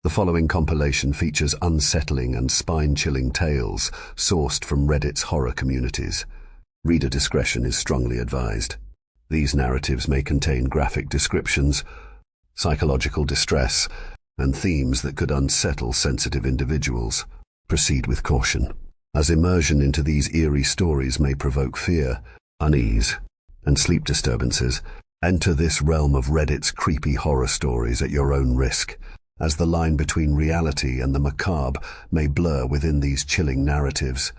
The following compilation features unsettling and spine-chilling tales sourced from Reddit's horror communities. Reader discretion is strongly advised. These narratives may contain graphic descriptions, psychological distress, and themes that could unsettle sensitive individuals. Proceed with caution, as immersion into these eerie stories may provoke fear, unease, and sleep disturbances. Enter this realm of Reddit's creepy horror stories at your own risk, as the line between reality and the macabre may blur within these chilling narratives.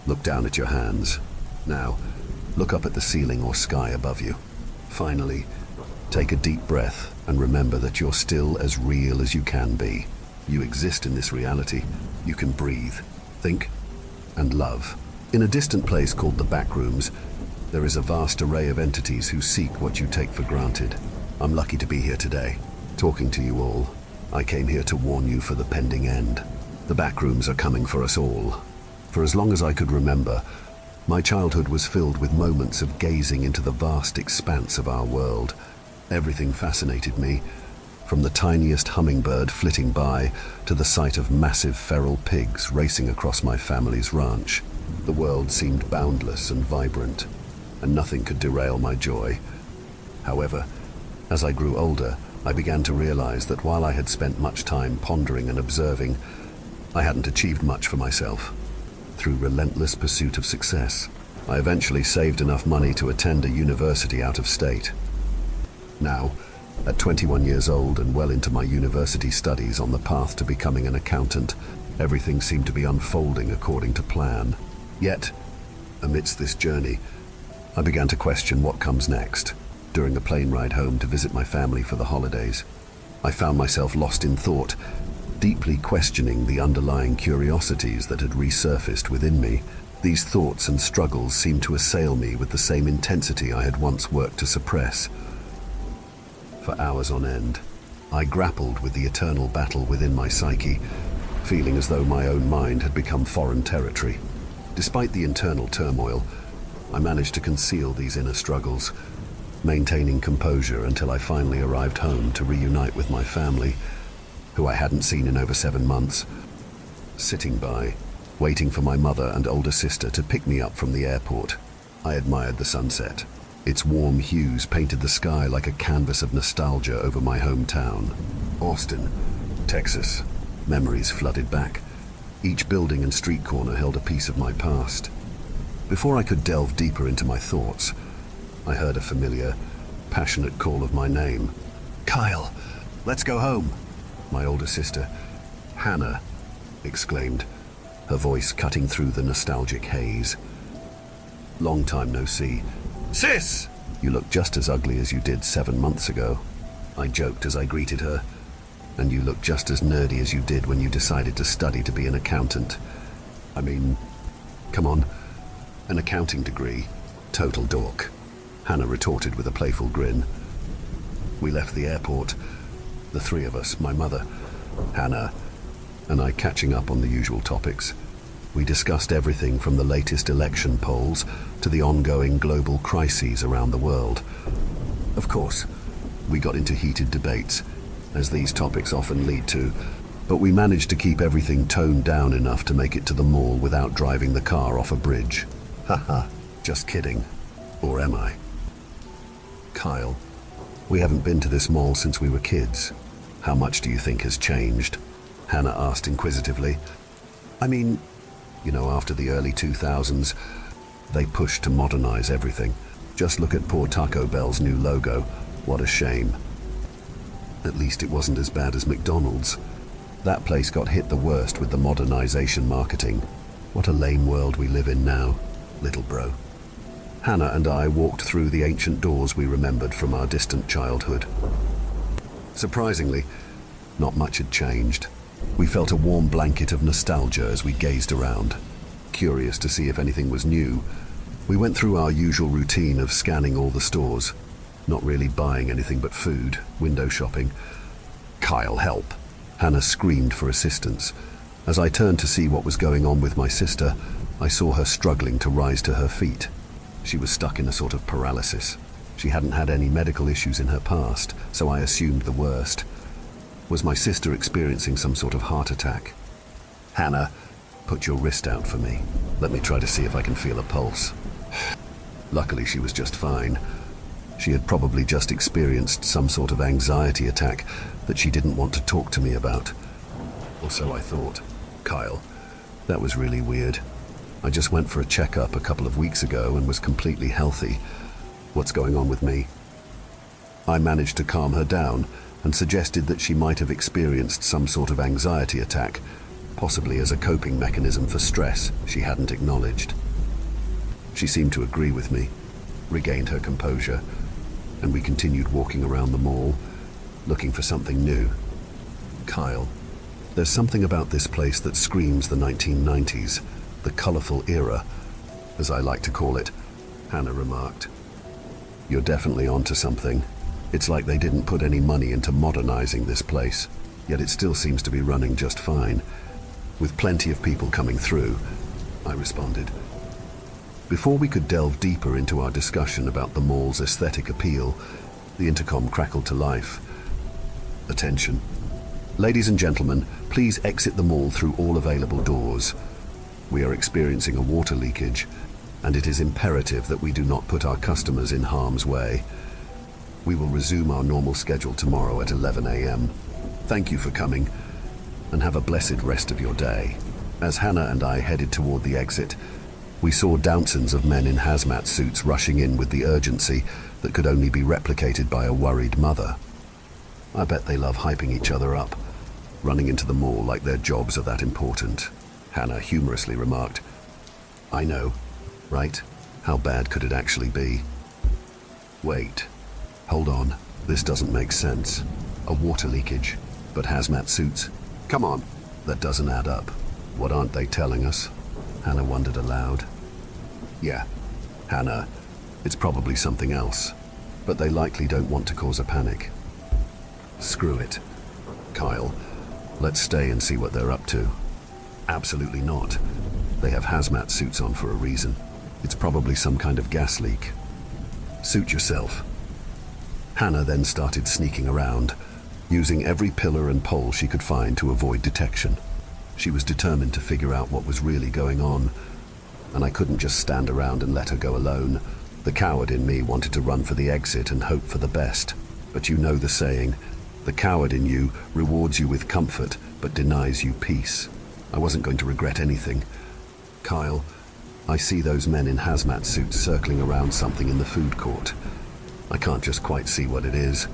Look down at your hands. Now, look up at the ceiling or sky above you. Finally, take a deep breath and remember that you're still as real as you can be. You exist in this reality. You can breathe, think, and love. In a distant place called the backrooms, there is a vast array of entities who seek what you take for granted. I'm lucky to be here today, talking to you all. I came here to warn you for the pending end. The backrooms are coming for us all. For as long as I could remember, my childhood was filled with moments of gazing into the vast expanse of our world. Everything fascinated me, from the tiniest hummingbird flitting by to the sight of massive feral pigs racing across my family's ranch. The world seemed boundless and vibrant, and nothing could derail my joy. However, as I grew older, I began to realize that while I had spent much time pondering and observing, I hadn't achieved much for myself. Through relentless pursuit of success, I eventually saved enough money to attend a university out of state. Now, at 21 years old and well into my university studies on the path to becoming an accountant, everything seemed to be unfolding according to plan. Yet, amidst this journey, I began to question what comes next. During a plane ride home to visit my family for the holidays, I found myself lost in thought, deeply questioning the underlying curiosities that had resurfaced within me. These thoughts and struggles seemed to assail me with the same intensity I had once worked to suppress. For hours on end, I grappled with the eternal battle within my psyche, feeling as though my own mind had become foreign territory. Despite the internal turmoil, I managed to conceal these inner struggles, maintaining composure until I finally arrived home to reunite with my family, who I hadn't seen in over 7 months. Sitting by, waiting for my mother and older sister to pick me up from the airport, I admired the sunset. Its warm hues painted the sky like a canvas of nostalgia over my hometown. Austin, Texas. Memories flooded back. Each building and street corner held a piece of my past. Before I could delve deeper into my thoughts, I heard a familiar, passionate call of my name. "Kyle, let's go home." My older sister, Hannah, exclaimed, her voice cutting through the nostalgic haze. "Long time no see. Sis! You look just as ugly as you did 7 months ago," I joked as I greeted her. "And you look just as nerdy as you did when you decided to study to be an accountant. I mean, come on, an accounting degree. Total dork," Hannah retorted with a playful grin. We left the airport, the three of us, my mother, Hannah, and I catching up on the usual topics. We discussed everything from the latest election polls to the ongoing global crises around the world. Of course, we got into heated debates, as these topics often lead to, but we managed to keep everything toned down enough to make it to the mall without driving the car off a bridge. Haha, just kidding. Or am I? "Kyle, we haven't been to this mall since we were kids. How much do you think has changed?" Hannah asked inquisitively. "I mean, after the early 2000s, they pushed to modernize everything. Just look at poor Taco Bell's new logo. What a shame. At least it wasn't as bad as McDonald's. That place got hit the worst with the modernization marketing. What a lame world we live in now, little bro." Hannah and I walked through the ancient doors we remembered from our distant childhood. Surprisingly, not much had changed. We felt a warm blanket of nostalgia as we gazed around. Curious to see if anything was new, we went through our usual routine of scanning all the stores, not really buying anything but food, window shopping. "Kyle, help!" Hannah screamed for assistance. As I turned to see what was going on with my sister, I saw her struggling to rise to her feet. She was stuck in a sort of paralysis. She hadn't had any medical issues in her past, so I assumed the worst. Was my sister experiencing some sort of heart attack? Hannah, put your wrist out for me. Let me try to see if I can feel a pulse. Luckily, she was just fine. She had probably just experienced some sort of anxiety attack that she didn't want to talk to me about. Or so I thought. Kyle, that was really weird. I just went for a checkup a couple of weeks ago and was completely healthy. What's going on with me? I managed to calm her down and suggested that she might have experienced some sort of anxiety attack, possibly as a coping mechanism for stress she hadn't acknowledged. She seemed to agree with me, regained her composure, and we continued walking around the mall, looking for something new. Kyle, there's something about this place that screams the 1990s, the colorful era, as I like to call it, Hannah remarked. You're definitely onto something. It's like they didn't put any money into modernizing this place, yet it still seems to be running just fine, with plenty of people coming through, I responded. Before we could delve deeper into our discussion about the mall's aesthetic appeal, the intercom crackled to life. Attention. Ladies and gentlemen, please exit the mall through all available doors. We are experiencing a water leakage, and it is imperative that we do not put our customers in harm's way. We will resume our normal schedule tomorrow at 11 a.m. Thank you for coming, and have a blessed rest of your day. As Hannah and I headed toward the exit, we saw dozens of men in hazmat suits rushing in with the urgency that could only be replicated by a worried mother. I bet they love hyping each other up, running into the mall like their jobs are that important, Hannah humorously remarked. I know, right? How bad could it actually be? Wait. Hold on, this doesn't make sense. A water leakage, but hazmat suits? Come on, that doesn't add up. What aren't they telling us? Hannah wondered aloud. Yeah, Hannah, it's probably something else, but they likely don't want to cause a panic. Screw it. Kyle, let's stay and see what they're up to. Absolutely not. They have hazmat suits on for a reason. It's probably some kind of gas leak. Suit yourself. Hannah then started sneaking around, using every pillar and pole she could find to avoid detection. She was determined to figure out what was really going on, and I couldn't just stand around and let her go alone. The coward in me wanted to run for the exit and hope for the best. But you know the saying, the coward in you rewards you with comfort but denies you peace. I wasn't going to regret anything. Kyle, I see those men in hazmat suits circling around something in the food court. I can't just quite see what it is.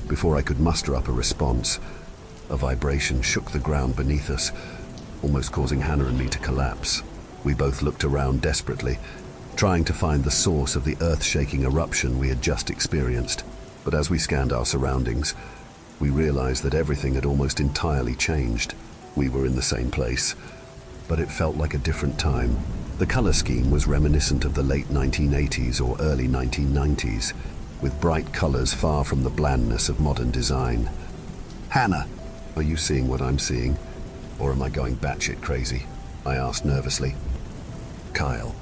Before I could muster up a response, a vibration shook the ground beneath us, almost causing Hannah and me to collapse. We both looked around desperately, trying to find the source of the earth-shaking eruption we had just experienced. But as we scanned our surroundings, we realized that everything had almost entirely changed. We were in the same place, but it felt like a different time. The color scheme was reminiscent of the late 1980s or early 1990s, with bright colors far from the blandness of modern design. Hannah, are you seeing what I'm seeing? Or am I going batshit crazy? I asked nervously. Kyle,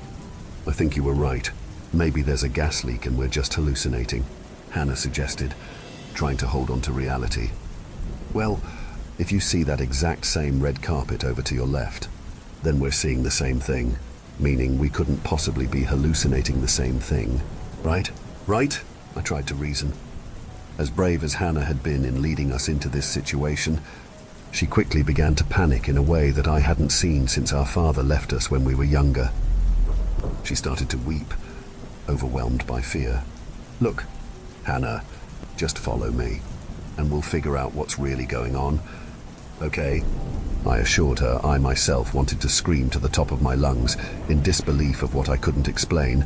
I think you were right. Maybe there's a gas leak and we're just hallucinating, Hannah suggested, trying to hold on to reality. Well, if you see that exact same red carpet over to your left, then we're seeing the same thing, meaning we couldn't possibly be hallucinating the same thing, right? Right? I tried to reason. As brave as Hannah had been in leading us into this situation, she quickly began to panic in a way that I hadn't seen since our father left us when we were younger. She started to weep, overwhelmed by fear. Look, Hannah, just follow me, and we'll figure out what's really going on. Okay? I assured her I myself wanted to scream to the top of my lungs in disbelief of what I couldn't explain,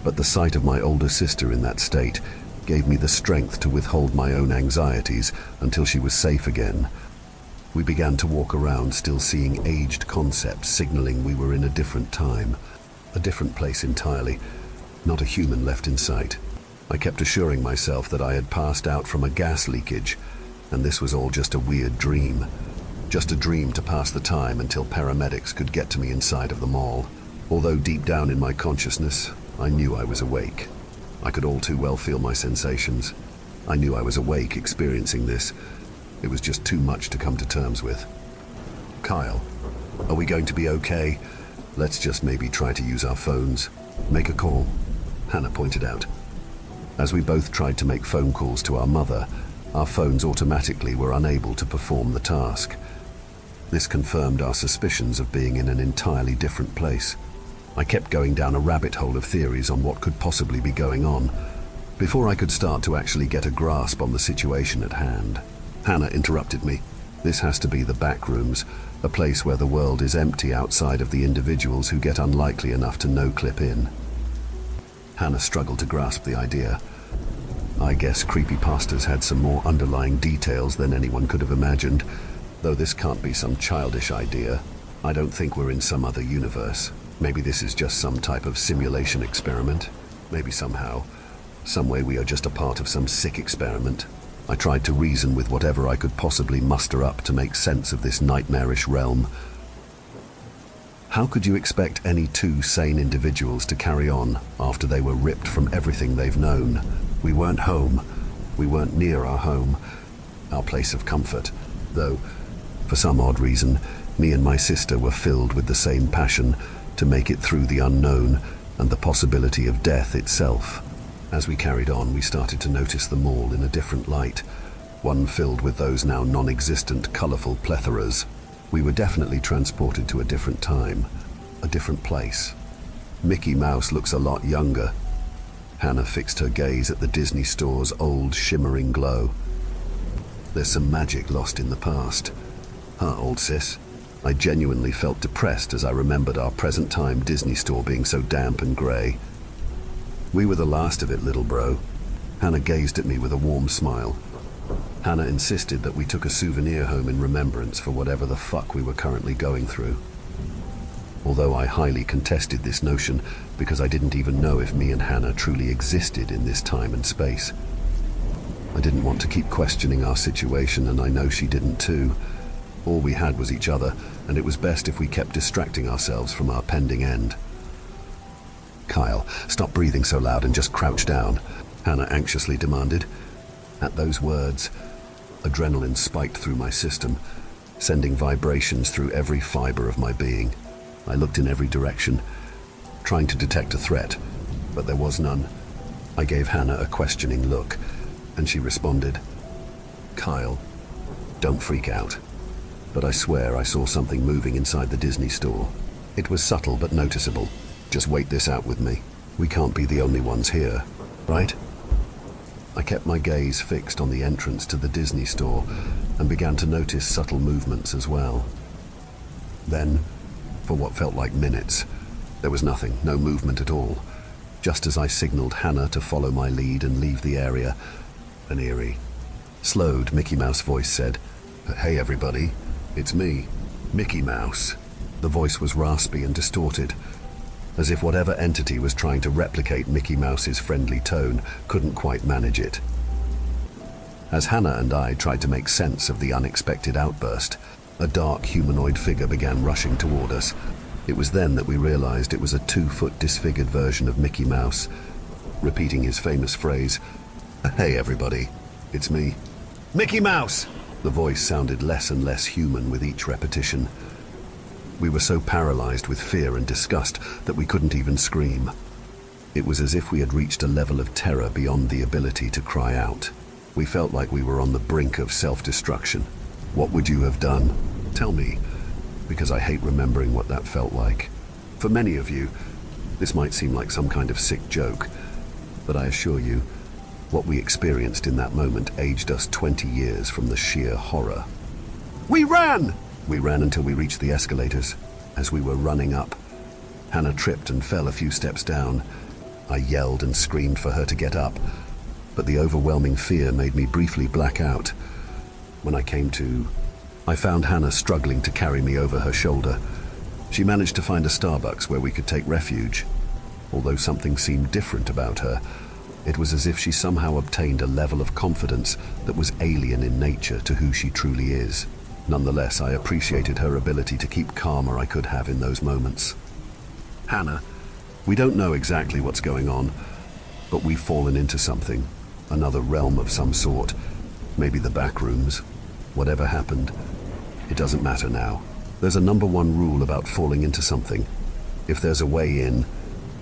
but the sight of my older sister in that state gave me the strength to withhold my own anxieties until she was safe again. We began to walk around, still seeing aged concepts signaling we were in a different time, a different place entirely, not a human left in sight. I kept assuring myself that I had passed out from a gas leakage, and this was all just a weird dream. Just a dream to pass the time until paramedics could get to me inside of the mall. Although deep down in my consciousness, I knew I was awake. I could all too well feel my sensations. I knew I was awake experiencing this. It was just too much to come to terms with. Kyle, are we going to be okay? Let's just maybe try to use our phones. Make a call, Hannah pointed out. As we both tried to make phone calls to our mother, our phones automatically were unable to perform the task. This confirmed our suspicions of being in an entirely different place. I kept going down a rabbit hole of theories on what could possibly be going on, before I could start to actually get a grasp on the situation at hand. Hannah interrupted me. This has to be the backrooms, a place where the world is empty outside of the individuals who get unlikely enough to no-clip in. Hannah struggled to grasp the idea. I guess creepypastas had some more underlying details than anyone could have imagined, though this can't be some childish idea. I don't think we're in some other universe. Maybe this is just some type of simulation experiment. Maybe somehow, some way we are just a part of some sick experiment. I tried to reason with whatever I could possibly muster up to make sense of this nightmarish realm. How could you expect any two sane individuals to carry on after they were ripped from everything they've known? We weren't home. We weren't near our home, our place of comfort, though, for some odd reason, me and my sister were filled with the same passion to make it through the unknown and the possibility of death itself. As we carried on, we started to notice the mall in a different light, one filled with those now non-existent colourful plethoras. We were definitely transported to a different time, a different place. Mickey Mouse looks a lot younger. Hannah fixed her gaze at the Disney store's old shimmering glow. There's some magic lost in the past. Huh, old sis? I genuinely felt depressed as I remembered our present-time Disney store being so damp and grey. We were the last of it, little bro. Hannah gazed at me with a warm smile. Hannah insisted that we took a souvenir home in remembrance for whatever the fuck we were currently going through. Although I highly contested this notion because I didn't even know if me and Hannah truly existed in this time and space. I didn't want to keep questioning our situation, and I know she didn't too. All we had was each other, and it was best if we kept distracting ourselves from our pending end. Kyle, stop breathing so loud and just crouch down, Hannah anxiously demanded. At those words, adrenaline spiked through my system, sending vibrations through every fiber of my being. I looked in every direction, trying to detect a threat, but there was none. I gave Hannah a questioning look, and she responded, Kyle, don't freak out. But I swear I saw something moving inside the Disney store. It was subtle but noticeable. Just wait this out with me. We can't be the only ones here, right? I kept my gaze fixed on the entrance to the Disney store and began to notice subtle movements as well. Then, for what felt like minutes, there was nothing, no movement at all. Just as I signaled Hannah to follow my lead and leave the area, an eerie, slowed Mickey Mouse voice said, Hey everybody, it's me, Mickey Mouse. The voice was raspy and distorted, as if whatever entity was trying to replicate Mickey Mouse's friendly tone couldn't quite manage it. As Hannah and I tried to make sense of the unexpected outburst, a dark humanoid figure began rushing toward us. It was then that we realized it was a 2-foot disfigured version of Mickey Mouse, repeating his famous phrase, Hey everybody, it's me, Mickey Mouse! The voice sounded less and less human with each repetition. We were so paralyzed with fear and disgust that we couldn't even scream. It was as if we had reached a level of terror beyond the ability to cry out. We felt like we were on the brink of self-destruction. What would you have done? Tell me, because I hate remembering what that felt like. For many of you, this might seem like some kind of sick joke, but I assure you, what we experienced in that moment aged us 20 years from the sheer horror. We ran! We ran until we reached the escalators. As we were running up, Hannah tripped and fell a few steps down. I yelled and screamed for her to get up, but the overwhelming fear made me briefly black out. When I came to, I found Hannah struggling to carry me over her shoulder. She managed to find a Starbucks where we could take refuge. Although something seemed different about her, it was as if she somehow obtained a level of confidence that was alien in nature to who she truly is. Nonetheless, I appreciated her ability to keep calmer I could have in those moments. Hannah, we don't know exactly what's going on, but we've fallen into something, another realm of some sort, maybe the backrooms. Whatever happened, it doesn't matter now. There's a number one rule about falling into something. If there's a way in,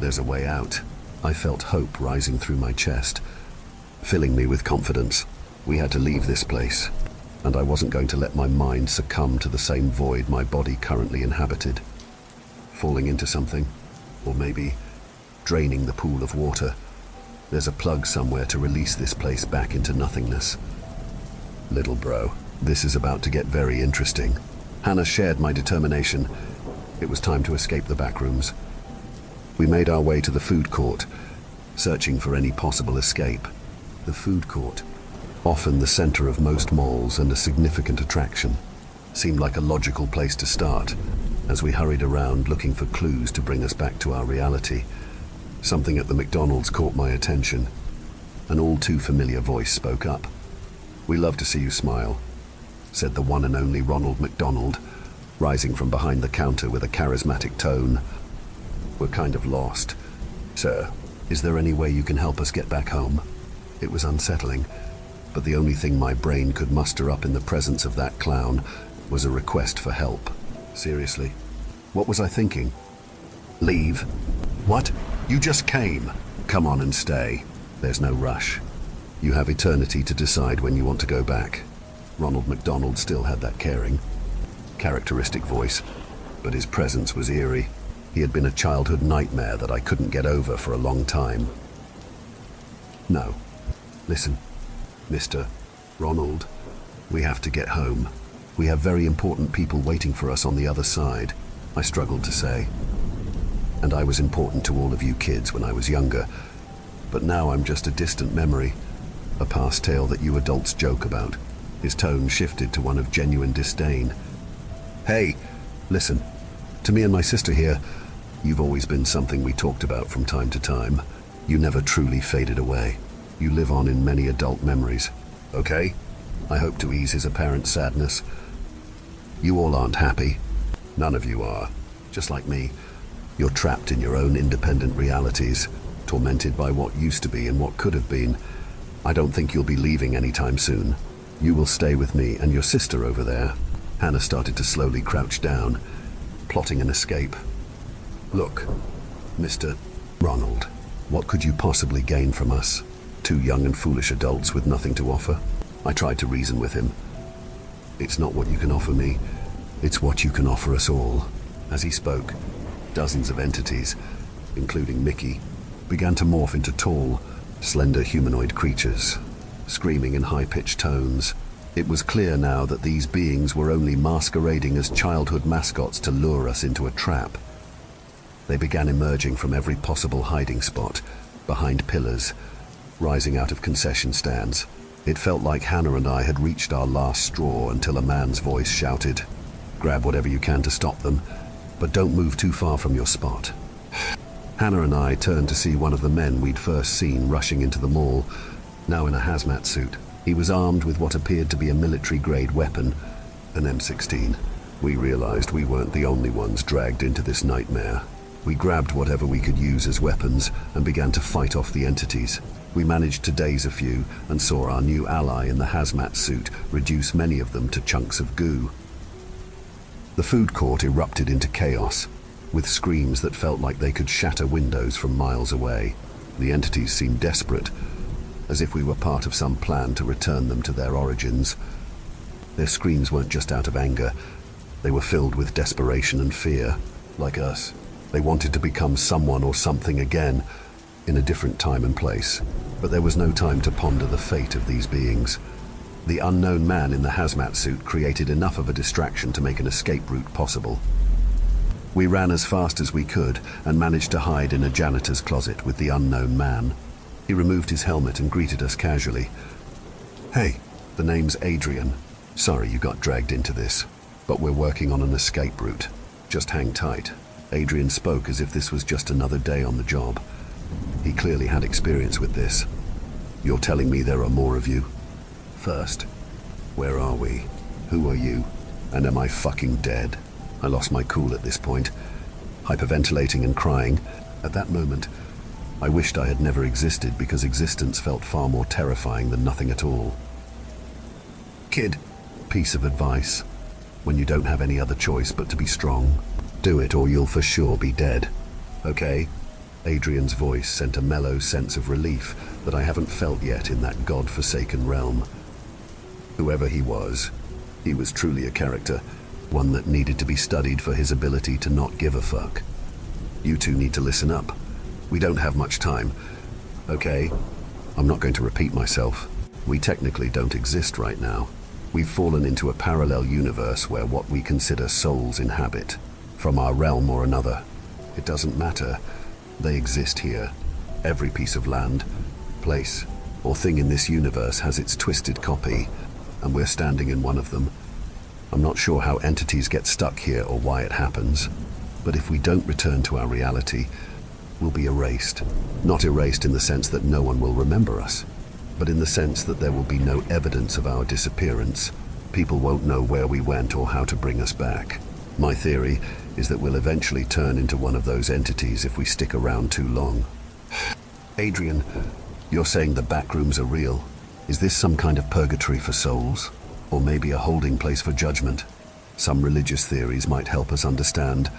there's a way out. I felt hope rising through my chest, filling me with confidence. We had to leave this place, and I wasn't going to let my mind succumb to the same void my body currently inhabited. Falling into something, or maybe draining the pool of water. There's a plug somewhere to release this place back into nothingness. Little bro, this is about to get very interesting. Hannah shared my determination. It was time to escape the backrooms. We made our way to the food court, searching for any possible escape. The food court, often the center of most malls and a significant attraction, seemed like a logical place to start. As we hurried around looking for clues to bring us back to our reality, something at the McDonald's caught my attention. An all too familiar voice spoke up. "We love to see you smile," said the one and only Ronald McDonald, rising from behind the counter with a charismatic tone. "We're kind of lost. Sir, is there any way you can help us get back home?" It was unsettling, but the only thing my brain could muster up in the presence of that clown was a request for help. Seriously, what was I thinking? Leave? What? You just came. Come on and stay. There's no rush. You have eternity to decide when you want to go back. Ronald McDonald still had that caring, characteristic voice, but his presence was eerie. He had been a childhood nightmare that I couldn't get over for a long time. "No. Listen, Mr. Ronald, we have to get home. We have very important people waiting for us on the other side," I struggled to say. "And I was important to all of you kids when I was younger, but now I'm just a distant memory, a past tale that you adults joke about." His tone shifted to one of genuine disdain. "Hey, listen, to me and my sister here, you've always been something we talked about from time to time. You never truly faded away. You live on in many adult memories, okay?" I hope to ease his apparent sadness. "You all aren't happy. None of you are. Just like me. You're trapped in your own independent realities, tormented by what used to be and what could have been. I don't think you'll be leaving anytime soon. You will stay with me and your sister over there." Hannah started to slowly crouch down, plotting an escape. "Look, Mr. Ronald, what could you possibly gain from us? Two young and foolish adults with nothing to offer?" I tried to reason with him. "It's not what you can offer me, it's what you can offer us all." As he spoke, dozens of entities, including Mickey, began to morph into tall, slender humanoid creatures, screaming in high-pitched tones. It was clear now that these beings were only masquerading as childhood mascots to lure us into a trap. They began emerging from every possible hiding spot, behind pillars, rising out of concession stands. It felt like Hannah and I had reached our last straw until a man's voice shouted, "Grab whatever you can to stop them, but don't move too far from your spot." Hannah and I turned to see one of the men we'd first seen rushing into the mall, now in a hazmat suit. He was armed with what appeared to be a military-grade weapon, an M16. We realized we weren't the only ones dragged into this nightmare. We grabbed whatever we could use as weapons and began to fight off the entities. We managed to daze a few and saw our new ally in the hazmat suit reduce many of them to chunks of goo. The food court erupted into chaos, with screams that felt like they could shatter windows from miles away. The entities seemed desperate, as if we were part of some plan to return them to their origins. Their screams weren't just out of anger, they were filled with desperation and fear. Like us, they wanted to become someone or something again, in a different time and place. But there was no time to ponder the fate of these beings. The unknown man in the hazmat suit created enough of a distraction to make an escape route possible. We ran as fast as we could and managed to hide in a janitor's closet with the unknown man. He removed his helmet and greeted us casually. "Hey, the name's Adrian. Sorry you got dragged into this, but we're working on an escape route. Just hang tight." Adrian spoke as if this was just another day on the job. He clearly had experience with this. "You're telling me there are more of you? First, where are we? Who are you? And am I fucking dead? I lost my cool at this point, hyperventilating and crying. At that moment, I wished I had never existed because existence felt far more terrifying than nothing at all. Kid, piece of advice. When you don't have any other choice but to be strong, do it or you'll for sure be dead. Okay? Adrian's voice sent a mellow sense of relief that I haven't felt yet in that god-forsaken realm. Whoever he was truly a character, one that needed to be studied for his ability to not give a fuck. You two need to listen up. We don't have much time. Okay? I'm not going to repeat myself. We technically don't exist right now. We've fallen into a parallel universe where what we consider souls inhabit, from our realm or another. It doesn't matter. They exist here. Every piece of land, place, or thing in this universe has its twisted copy, and we're standing in one of them. I'm not sure how entities get stuck here or why it happens, but if we don't return to our reality, we'll be erased. Not erased in the sense that no one will remember us, but in the sense that there will be no evidence of our disappearance. People won't know where we went or how to bring us back. My theory is that we'll eventually turn into one of those entities if we stick around too long. Adrian, you're saying the backrooms are real. Is this some kind of purgatory for souls? Or maybe a holding place for judgment? Some religious theories might help us understand,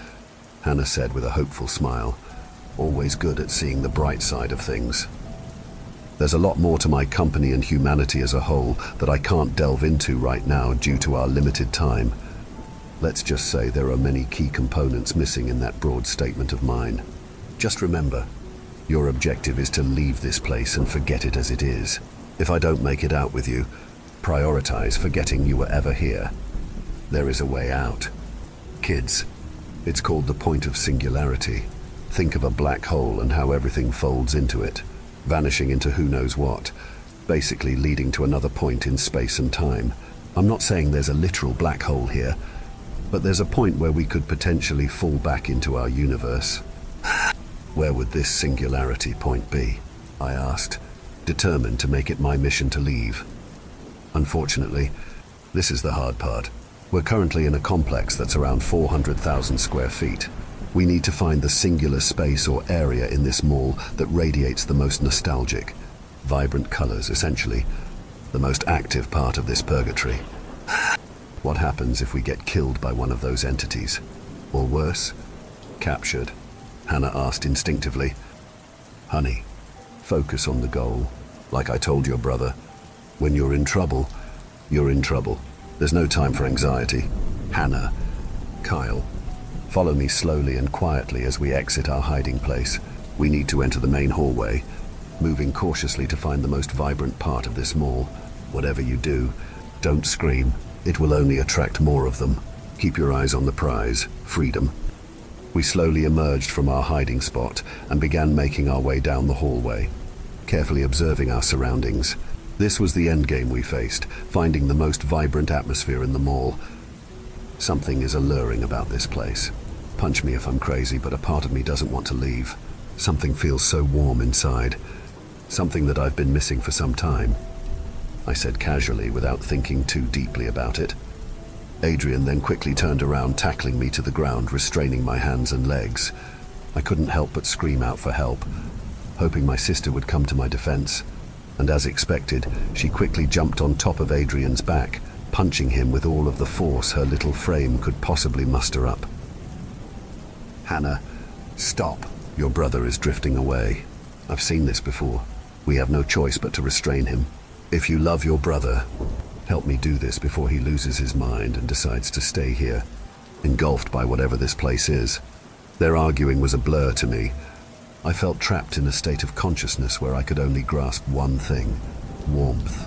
Hannah said with a hopeful smile. Always good at seeing the bright side of things. There's a lot more to my company and humanity as a whole that I can't delve into right now due to our limited time. Let's just say there are many key components missing in that broad statement of mine. Just remember, your objective is to leave this place and forget it as it is. If I don't make it out with you, prioritize forgetting you were ever here. There is a way out. Kids, it's called the point of singularity. Think of a black hole and how everything folds into it, vanishing into who knows what, basically leading to another point in space and time. I'm not saying there's a literal black hole here, but there's a point where we could potentially fall back into our universe. Where would this singularity point be? I asked, determined to make it my mission to leave. Unfortunately, this is the hard part. We're currently in a complex that's around 400,000 square feet. We need to find the singular space or area in this mall that radiates the most nostalgic, vibrant colors, essentially, the most active part of this purgatory. What happens if we get killed by one of those entities? Or worse, captured? Hannah asked instinctively. Honey, focus on the goal. Like I told your brother, when you're in trouble, you're in trouble. There's no time for anxiety. Hannah, Kyle, follow me slowly and quietly as we exit our hiding place. We need to enter the main hallway, moving cautiously to find the most vibrant part of this mall. Whatever you do, don't scream. It will only attract more of them. Keep your eyes on the prize, freedom. We slowly emerged from our hiding spot and began making our way down the hallway, carefully observing our surroundings. This was the endgame we faced, finding the most vibrant atmosphere in the mall. Something is alluring about this place. Punch me if I'm crazy, but a part of me doesn't want to leave. Something feels so warm inside. Something that I've been missing for some time. I said casually without thinking too deeply about it. Adrian then quickly turned around, tackling me to the ground, restraining my hands and legs. I couldn't help but scream out for help, hoping my sister would come to my defense. And as expected, she quickly jumped on top of Adrian's back, punching him with all of the force her little frame could possibly muster up. Hannah, stop. Your brother is drifting away. I've seen this before. We have no choice but to restrain him. If you love your brother, help me do this before he loses his mind and decides to stay here, engulfed by whatever this place is. Their arguing was a blur to me. I felt trapped in a state of consciousness where I could only grasp one thing: warmth.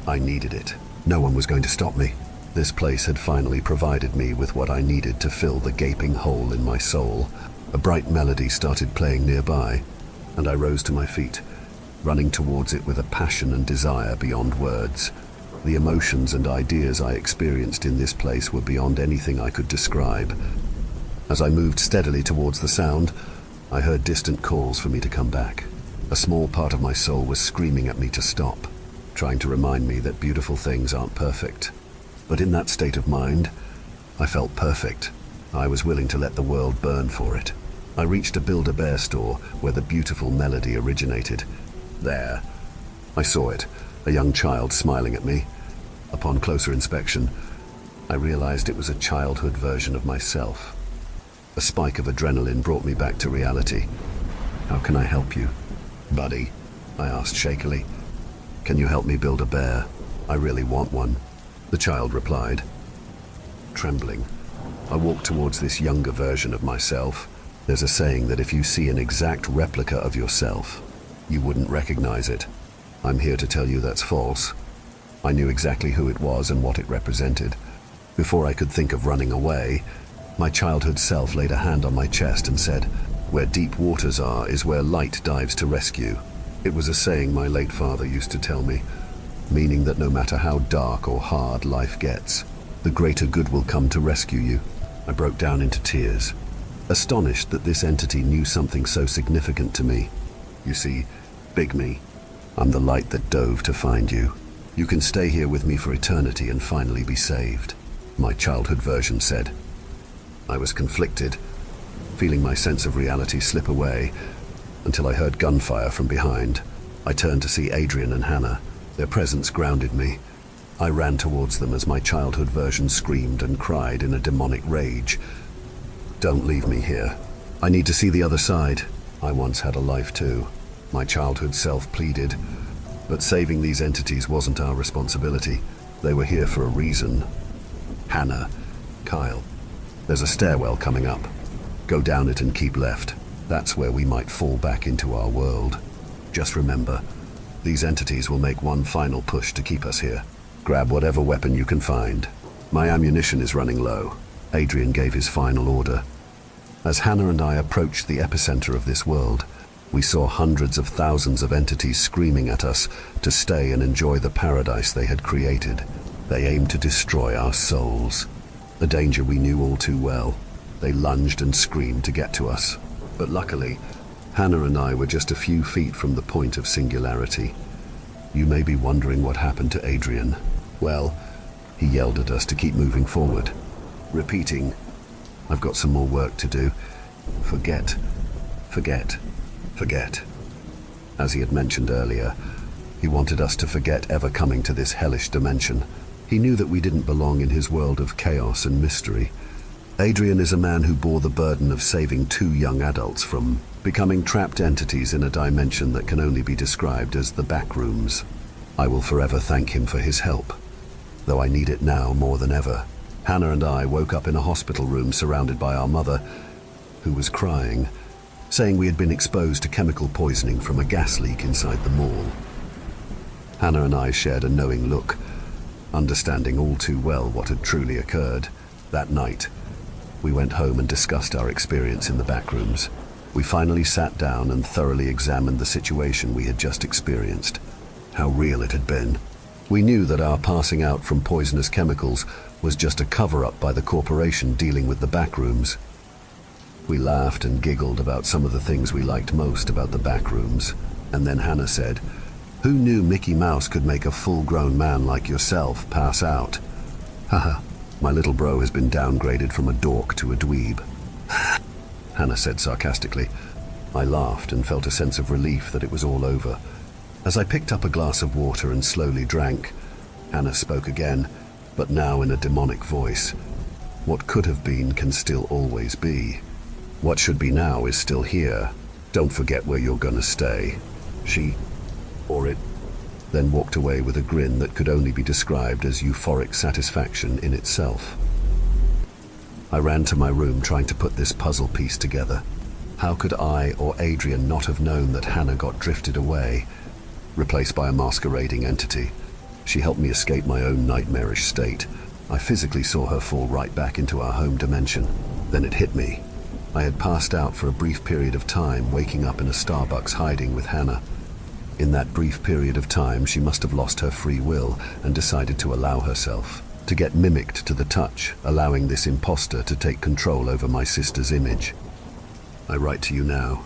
I needed it. No one was going to stop me. This place had finally provided me with what I needed to fill the gaping hole in my soul. A bright melody started playing nearby, and I rose to my feet, running towards it with a passion and desire beyond words. The emotions and ideas I experienced in this place were beyond anything I could describe. As I moved steadily towards the sound, I heard distant calls for me to come back. A small part of my soul was screaming at me to stop, trying to remind me that beautiful things aren't perfect. But in that state of mind, I felt perfect. I was willing to let the world burn for it. I reached a Build-A-Bear store where the beautiful melody originated. There, I saw it, a young child smiling at me. Upon closer inspection, I realized it was a childhood version of myself. A spike of adrenaline brought me back to reality. "How can I help you, buddy?" I asked shakily. "Can you help me build a bear? I really want one," the child replied. Trembling, I walked towards this younger version of myself. There's a saying that if you see an exact replica of yourself, you wouldn't recognize it. I'm here to tell you that's false. I knew exactly who it was and what it represented. Before I could think of running away, my childhood self laid a hand on my chest and said, "Where deep waters are is where light dives to rescue." It was a saying my late father used to tell me, meaning that no matter how dark or hard life gets, the greater good will come to rescue you. I broke down into tears, astonished that this entity knew something so significant to me. "You see, Big Me, I'm the light that dove to find you. You can stay here with me for eternity and finally be saved," my childhood version said. I was conflicted, feeling my sense of reality slip away, until I heard gunfire from behind. I turned to see Adrian and Hannah. Their presence grounded me. I ran towards them as my childhood version screamed and cried in a demonic rage. "Don't leave me here. I need to see the other side. I once had a life too," my childhood self pleaded. But saving these entities wasn't our responsibility. They were here for a reason. "Hannah, Kyle, there's a stairwell coming up. Go down it and keep left. That's where we might fall back into our world. Just remember, these entities will make one final push to keep us here. Grab whatever weapon you can find. My ammunition is running low." Adrian gave his final order. As Hannah and I approached the epicenter of this world, we saw hundreds of thousands of entities screaming at us to stay and enjoy the paradise they had created. They aimed to destroy our souls, a danger we knew all too well. They lunged and screamed to get to us. But luckily, Hannah and I were just a few feet from the point of singularity. You may be wondering what happened to Adrian. Well, he yelled at us to keep moving forward, repeating, "I've got some more work to do. Forget, forget, forget." As he had mentioned earlier, he wanted us to forget ever coming to this hellish dimension. He knew that we didn't belong in his world of chaos and mystery. Adrian is a man who bore the burden of saving 2 young adults from becoming trapped entities in a dimension that can only be described as the backrooms. I will forever thank him for his help, though I need it now more than ever. Hannah and I woke up in a hospital room surrounded by our mother, who was crying, saying we had been exposed to chemical poisoning from a gas leak inside the mall. Hannah and I shared a knowing look, understanding all too well what had truly occurred. That night, we went home and discussed our experience in the backrooms. We finally sat down and thoroughly examined the situation we had just experienced. How real it had been. We knew that our passing out from poisonous chemicals was just a cover-up by the corporation dealing with the backrooms. We laughed and giggled about some of the things we liked most about the backrooms. And then Hannah said, "Who knew Mickey Mouse could make a full-grown man like yourself pass out?" Haha. My little bro has been downgraded from a dork to a dweeb, Hannah said sarcastically. I laughed and felt a sense of relief that it was all over. As I picked up a glass of water and slowly drank, Hannah spoke again, but now in a demonic voice. "What could have been can still always be. What should be now is still here. Don't forget where you're gonna stay." She, or it, then walked away with a grin that could only be described as euphoric satisfaction in itself. I ran to my room trying to put this puzzle piece together. How could I or Adrian not have known that Hannah got drifted away, replaced by a masquerading entity? She helped me escape my own nightmarish state. I physically saw her fall right back into our home dimension. Then it hit me. I had passed out for a brief period of time, waking up in a Starbucks hiding with Hannah. In that brief period of time, she must have lost her free will and decided to allow herself to get mimicked to the touch, allowing this imposter to take control over my sister's image. I write to you now,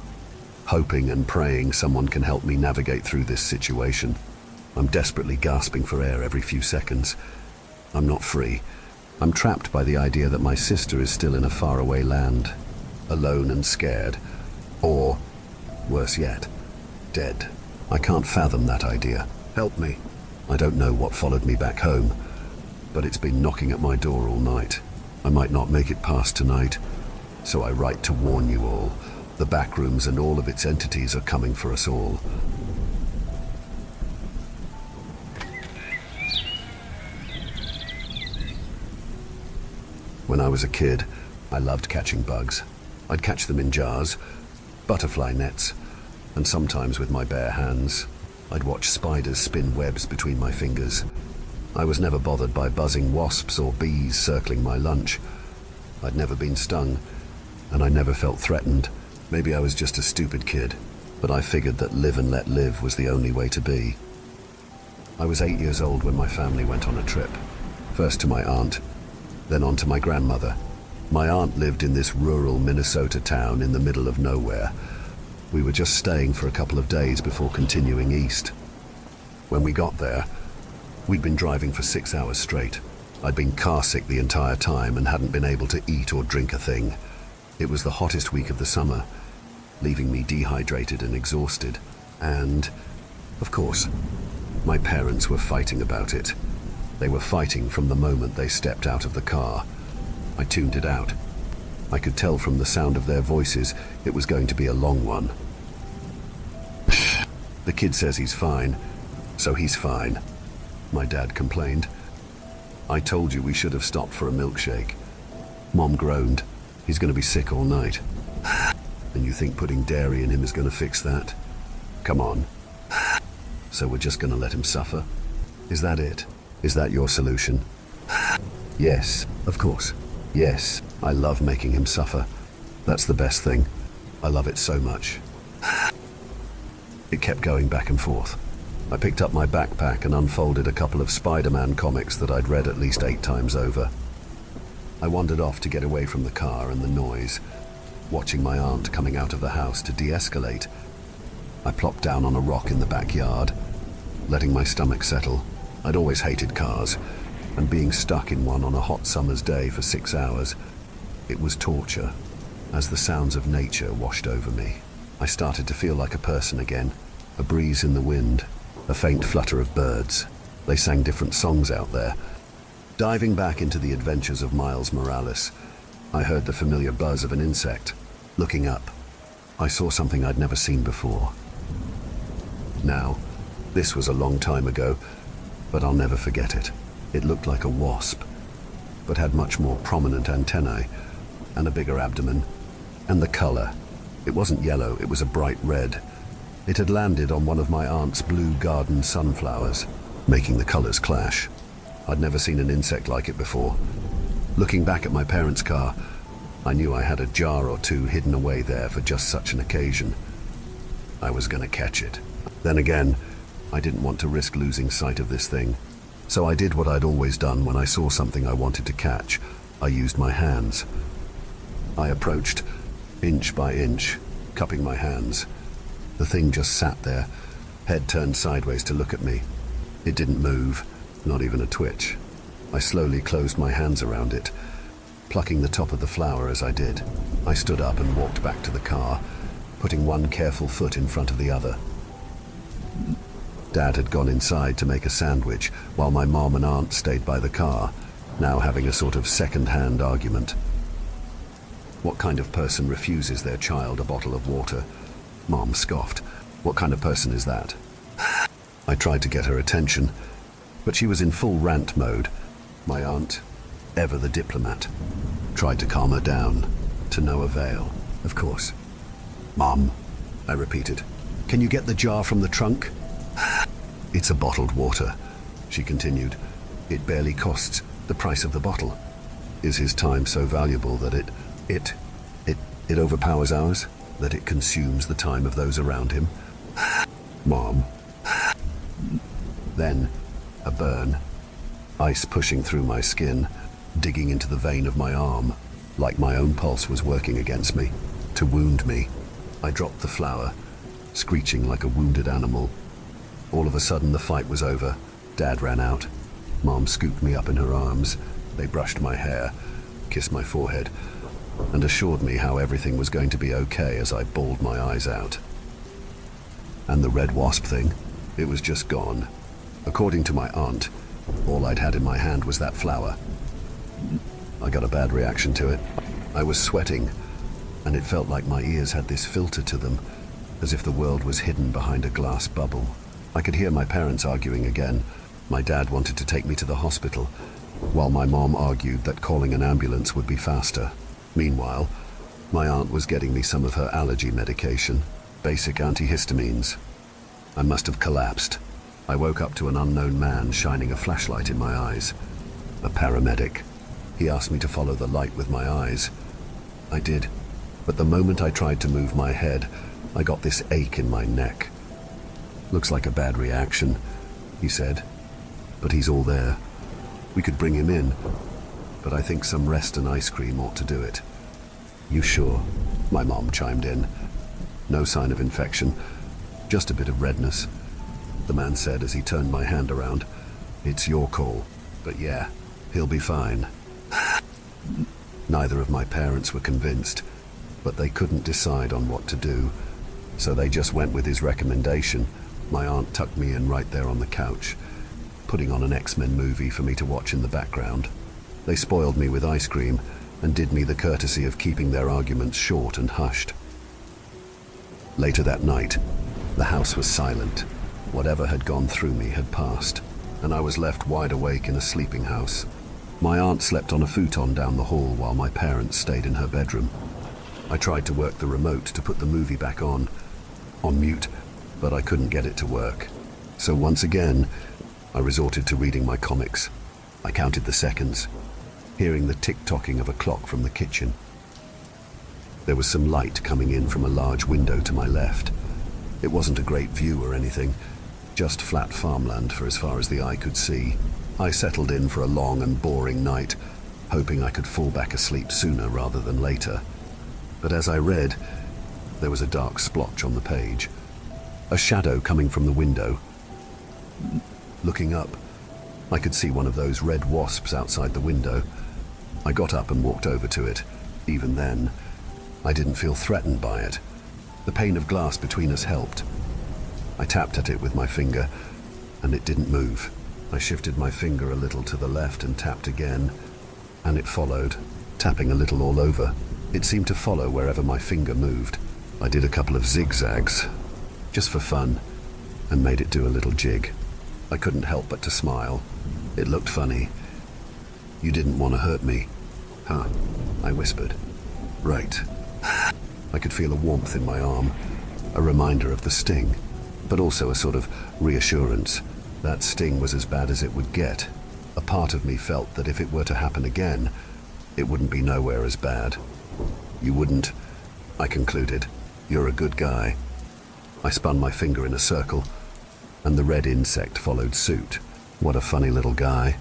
hoping and praying someone can help me navigate through this situation. I'm desperately gasping for air every few seconds. I'm not free, I'm trapped by the idea that my sister is still in a faraway land, alone and scared, or, worse yet, dead. I can't fathom that idea. Help me. I don't know what followed me back home, but it's been knocking at my door all night. I might not make it past tonight, so I write to warn you all. The backrooms and all of its entities are coming for us all. When I was a kid, I loved catching bugs. I'd catch them in jars, butterfly nets, and sometimes with my bare hands. I'd watch spiders spin webs between my fingers. I was never bothered by buzzing wasps or bees circling my lunch. I'd never been stung, and I never felt threatened. Maybe I was just a stupid kid, but I figured that live and let live was the only way to be. I was 8 years old when my family went on a trip. First to my aunt, then on to my grandmother. My aunt lived in this rural Minnesota town in the middle of nowhere. We were just staying for a couple of days before continuing east. When we got there, we'd been driving for 6 hours straight. I'd been car sick the entire time and hadn't been able to eat or drink a thing. It was the hottest week of the summer, leaving me dehydrated and exhausted. And, of course, my parents were fighting about it. They were fighting from the moment they stepped out of the car. I tuned it out. I could tell from the sound of their voices it was going to be a long one. The kid says he's fine, so he's fine, my dad complained. I told you we should have stopped for a milkshake. Mom groaned. He's going to be sick all night. And you think putting dairy in him is going to fix that? Come on. So we're just going to let him suffer? Is that it? Is that your solution? Yes, of course. Yes, I love making him suffer. That's the best thing. I love it so much. It kept going back and forth. I picked up my backpack and unfolded a couple of Spider-Man comics that I'd read at least 8 times over. I wandered off to get away from the car and the noise, watching my aunt coming out of the house to de-escalate. I plopped down on a rock in the backyard, letting my stomach settle. I'd always hated cars, and being stuck in one on a hot summer's day for 6 hours, it was torture. As the sounds of nature washed over me, I started to feel like a person again. A breeze in the wind, a faint flutter of birds. They sang different songs out there. Diving back into the adventures of Miles Morales, I heard the familiar buzz of an insect. Looking up, I saw something I'd never seen before. Now, this was a long time ago, but I'll never forget it. It looked like a wasp, but had much more prominent antennae and a bigger abdomen. And the color, it wasn't yellow, it was a bright red. It had landed on one of my aunt's blue garden sunflowers, making the colors clash. I'd never seen an insect like it before. Looking back at my parents' car, I knew I had a jar or two hidden away there for just such an occasion. I was gonna catch it. Then again, I didn't want to risk losing sight of this thing. So I did what I'd always done when I saw something I wanted to catch. I used my hands. I approached, inch by inch, cupping my hands. The thing just sat there, head turned sideways to look at me. It didn't move, not even a twitch. I slowly closed my hands around it, plucking the top of the flower as I did. I stood up and walked back to the car, putting one careful foot in front of the other. Dad had gone inside to make a sandwich, while my mom and aunt stayed by the car, now having a sort of second-hand argument. What kind of person refuses their child a bottle of water? Mom scoffed. What kind of person is that? I tried to get her attention, but she was in full rant mode. My aunt, ever the diplomat, tried to calm her down, to no avail, of course. Mom, I repeated, can you get the jar from the trunk? It's a bottled water, she continued. It barely costs the price of the bottle. Is his time so valuable that it overpowers ours? That it consumes the time of those around him? Mom. Then, a burn. Ice pushing through my skin, digging into the vein of my arm, like my own pulse was working against me, to wound me. I dropped the flower, screeching like a wounded animal. All of a sudden, the fight was over. Dad ran out. Mom scooped me up in her arms, They brushed my hair, kissed my forehead, and assured me how everything was going to be okay as I bawled my eyes out. And the red wasp thing, it was just gone. According to my aunt, all I'd had in my hand was that flower. I got a bad reaction to it. I was sweating, and it felt like my ears had this filter to them, as if the world was hidden behind a glass bubble. I could hear my parents arguing again. My dad wanted to take me to the hospital, while my mom argued that calling an ambulance would be faster. Meanwhile, my aunt was getting me some of her allergy medication, basic antihistamines. I must have collapsed. I woke up to an unknown man shining a flashlight in my eyes. A paramedic. He asked me to follow the light with my eyes. I did, but the moment I tried to move my head, I got this ache in my neck. "Looks like a bad reaction," he said, "but he's all there. We could bring him in, but I think some rest and ice cream ought to do it." "You sure?" my mom chimed in. "No sign of infection, just a bit of redness," the man said as he turned my hand around. "It's your call, but yeah, he'll be fine." Neither of my parents were convinced, but they couldn't decide on what to do, so they just went with his recommendation. My aunt tucked me in right there on the couch, putting on an X-Men movie for me to watch in the background. They spoiled me with ice cream and did me the courtesy of keeping their arguments short and hushed. Later that night, the house was silent. Whatever had gone through me had passed, and I was left wide awake in a sleeping house. My aunt slept on a futon down the hall while my parents stayed in her bedroom. I tried to work the remote to put the movie back on mute, but I couldn't get it to work. So once again, I resorted to reading my comics. I counted the seconds, hearing the tick-tocking of a clock from the kitchen. There was some light coming in from a large window to my left. It wasn't a great view or anything, just flat farmland for as far as the eye could see. I settled in for a long and boring night, hoping I could fall back asleep sooner rather than later. But as I read, there was a dark splotch on the page, a shadow coming from the window. Looking up, I could see one of those red wasps outside the window. I got up and walked over to it. Even then, I didn't feel threatened by it. The pane of glass between us helped. I tapped at it with my finger, and it didn't move. I shifted my finger a little to the left and tapped again, and it followed, tapping a little all over. It seemed to follow wherever my finger moved. I did a couple of zigzags, just for fun, and made it do a little jig. I couldn't help but to smile. It looked funny. "You didn't want to hurt me, huh?" I whispered. "Right." I could feel a warmth in my arm, a reminder of the sting, but also a sort of reassurance. That sting was as bad as it would get. A part of me felt that if it were to happen again, it wouldn't be nowhere as bad. "You wouldn't," I concluded. "You're a good guy." I spun my finger in a circle, and the red insect followed suit. What a funny little guy.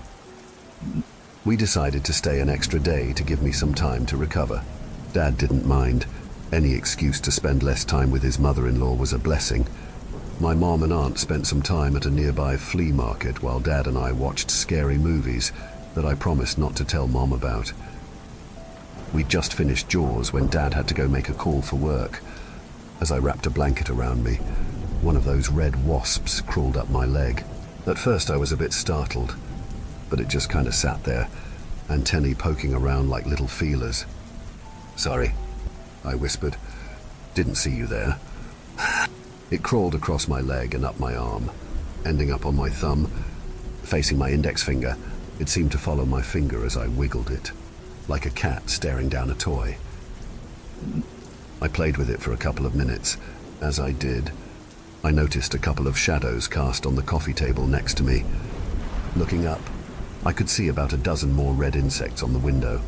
We decided to stay an extra day to give me some time to recover. Dad didn't mind. Any excuse to spend less time with his mother-in-law was a blessing. My mom and aunt spent some time at a nearby flea market while Dad and I watched scary movies that I promised not to tell Mom about. We'd just finished Jaws when Dad had to go make a call for work. As I wrapped a blanket around me, one of those red wasps crawled up my leg. At first I was a bit startled, but it just kind of sat there, antennae poking around like little feelers. "Sorry," I whispered. "Didn't see you there." It crawled across my leg and up my arm, ending up on my thumb, facing my index finger. It seemed to follow my finger as I wiggled it, like a cat staring down a toy. I played with it for a couple of minutes. As I did, I noticed a couple of shadows cast on the coffee table next to me. Looking up, I could see about a dozen more red insects on the window,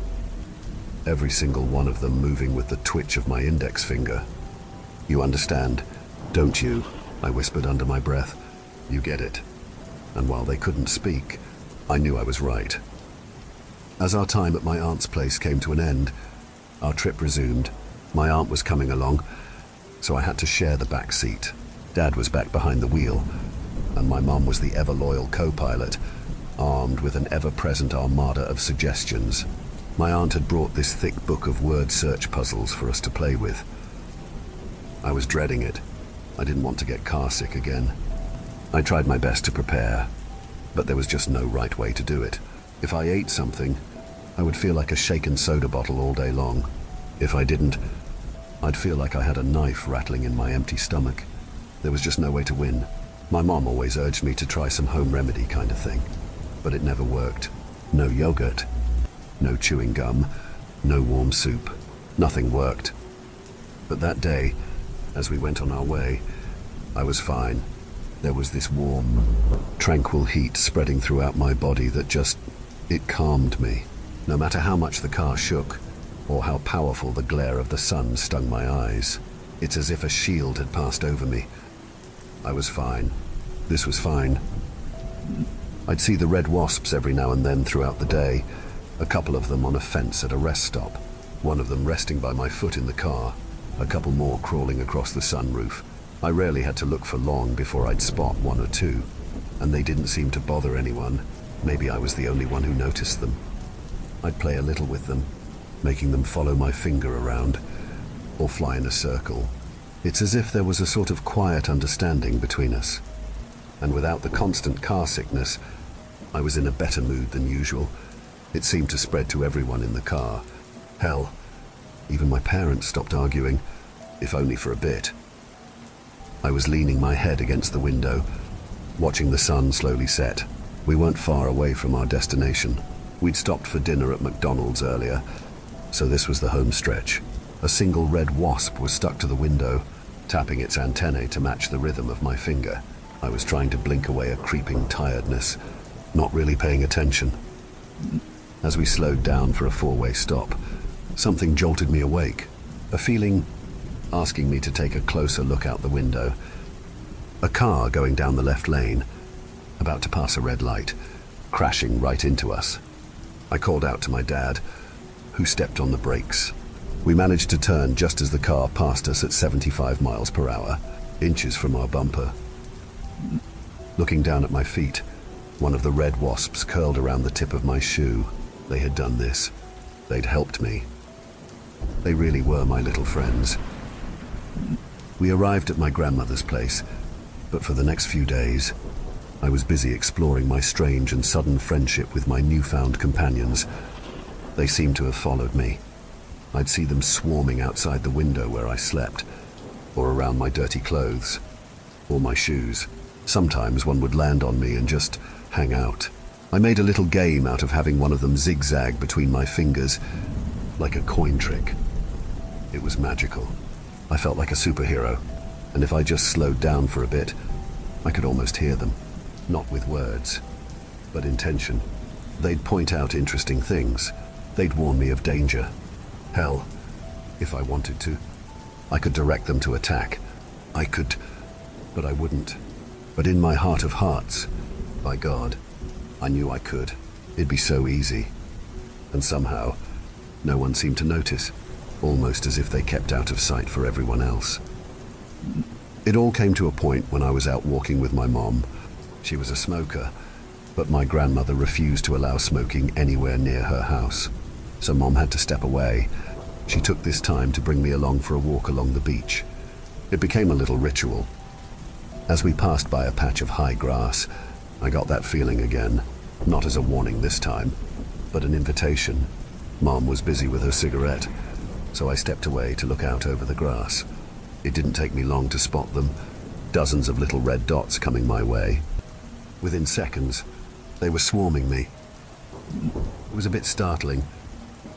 every single one of them moving with the twitch of my index finger. "You understand, don't you?" I whispered under my breath. "You get it." And while they couldn't speak, I knew I was right. As our time at my aunt's place came to an end, our trip resumed. My aunt was coming along, so I had to share the back seat. Dad was back behind the wheel, and my mum was the ever-loyal co-pilot. armed with an ever-present armada of suggestions. My aunt had brought this thick book of word search puzzles for us to play with. I was dreading it. I didn't want to get carsick again. I tried my best to prepare, but there was just no right way to do it. If I ate something, I would feel like a shaken soda bottle all day long. If I didn't, I'd feel like I had a knife rattling in my empty stomach. There was just no way to win. My mom always urged me to try some home remedy kind of thing, but it never worked. No yogurt, no chewing gum, no warm soup. Nothing worked. But that day, as we went on our way, I was fine. There was this warm, tranquil heat spreading throughout my body that it calmed me. No matter how much the car shook, or how powerful the glare of the sun stung my eyes, it's as if a shield had passed over me. I was fine. This was fine. I'd see the red wasps every now and then throughout the day, a couple of them on a fence at a rest stop, one of them resting by my foot in the car, a couple more crawling across the sunroof. I rarely had to look for long before I'd spot one or two, and they didn't seem to bother anyone. Maybe I was the only one who noticed them. I'd play a little with them, making them follow my finger around, or fly in a circle. It's as if there was a sort of quiet understanding between us. And without the constant car sickness, I was in a better mood than usual. It seemed to spread to everyone in the car. Hell, even my parents stopped arguing, if only for a bit. I was leaning my head against the window, watching the sun slowly set. We weren't far away from our destination. We'd stopped for dinner at McDonald's earlier, so this was the home stretch. A single red wasp was stuck to the window, tapping its antennae to match the rhythm of my finger. I was trying to blink away a creeping tiredness, not really paying attention. As we slowed down for a four-way stop, something jolted me awake, a feeling asking me to take a closer look out the window. A car going down the left lane, about to pass a red light, crashing right into us. I called out to my dad, who stepped on the brakes. We managed to turn just as the car passed us at 75 miles per hour, inches from our bumper. Looking down at my feet, one of the red wasps curled around the tip of my shoe. They had done this. They'd helped me. They really were my little friends. We arrived at my grandmother's place, but for the next few days, I was busy exploring my strange and sudden friendship with my newfound companions. They seemed to have followed me. I'd see them swarming outside the window where I slept, or around my dirty clothes, or my shoes. Sometimes one would land on me and just hang out. I made a little game out of having one of them zigzag between my fingers, like a coin trick. It was magical. I felt like a superhero, and if I just slowed down for a bit, I could almost hear them. Not with words, but intention. They'd point out interesting things. They'd warn me of danger. Hell, if I wanted to, I could direct them to attack. I could, but I wouldn't. But in my heart of hearts, by God, I knew I could. It'd be so easy. And somehow, no one seemed to notice, almost as if they kept out of sight for everyone else. It all came to a point when I was out walking with my mom. She was a smoker, but my grandmother refused to allow smoking anywhere near her house. So Mom had to step away. She took this time to bring me along for a walk along the beach. It became a little ritual. As we passed by a patch of high grass, I got that feeling again, not as a warning this time, but an invitation. Mom was busy with her cigarette, so I stepped away to look out over the grass. It didn't take me long to spot them, dozens of little red dots coming my way. Within seconds, they were swarming me. It was a bit startling,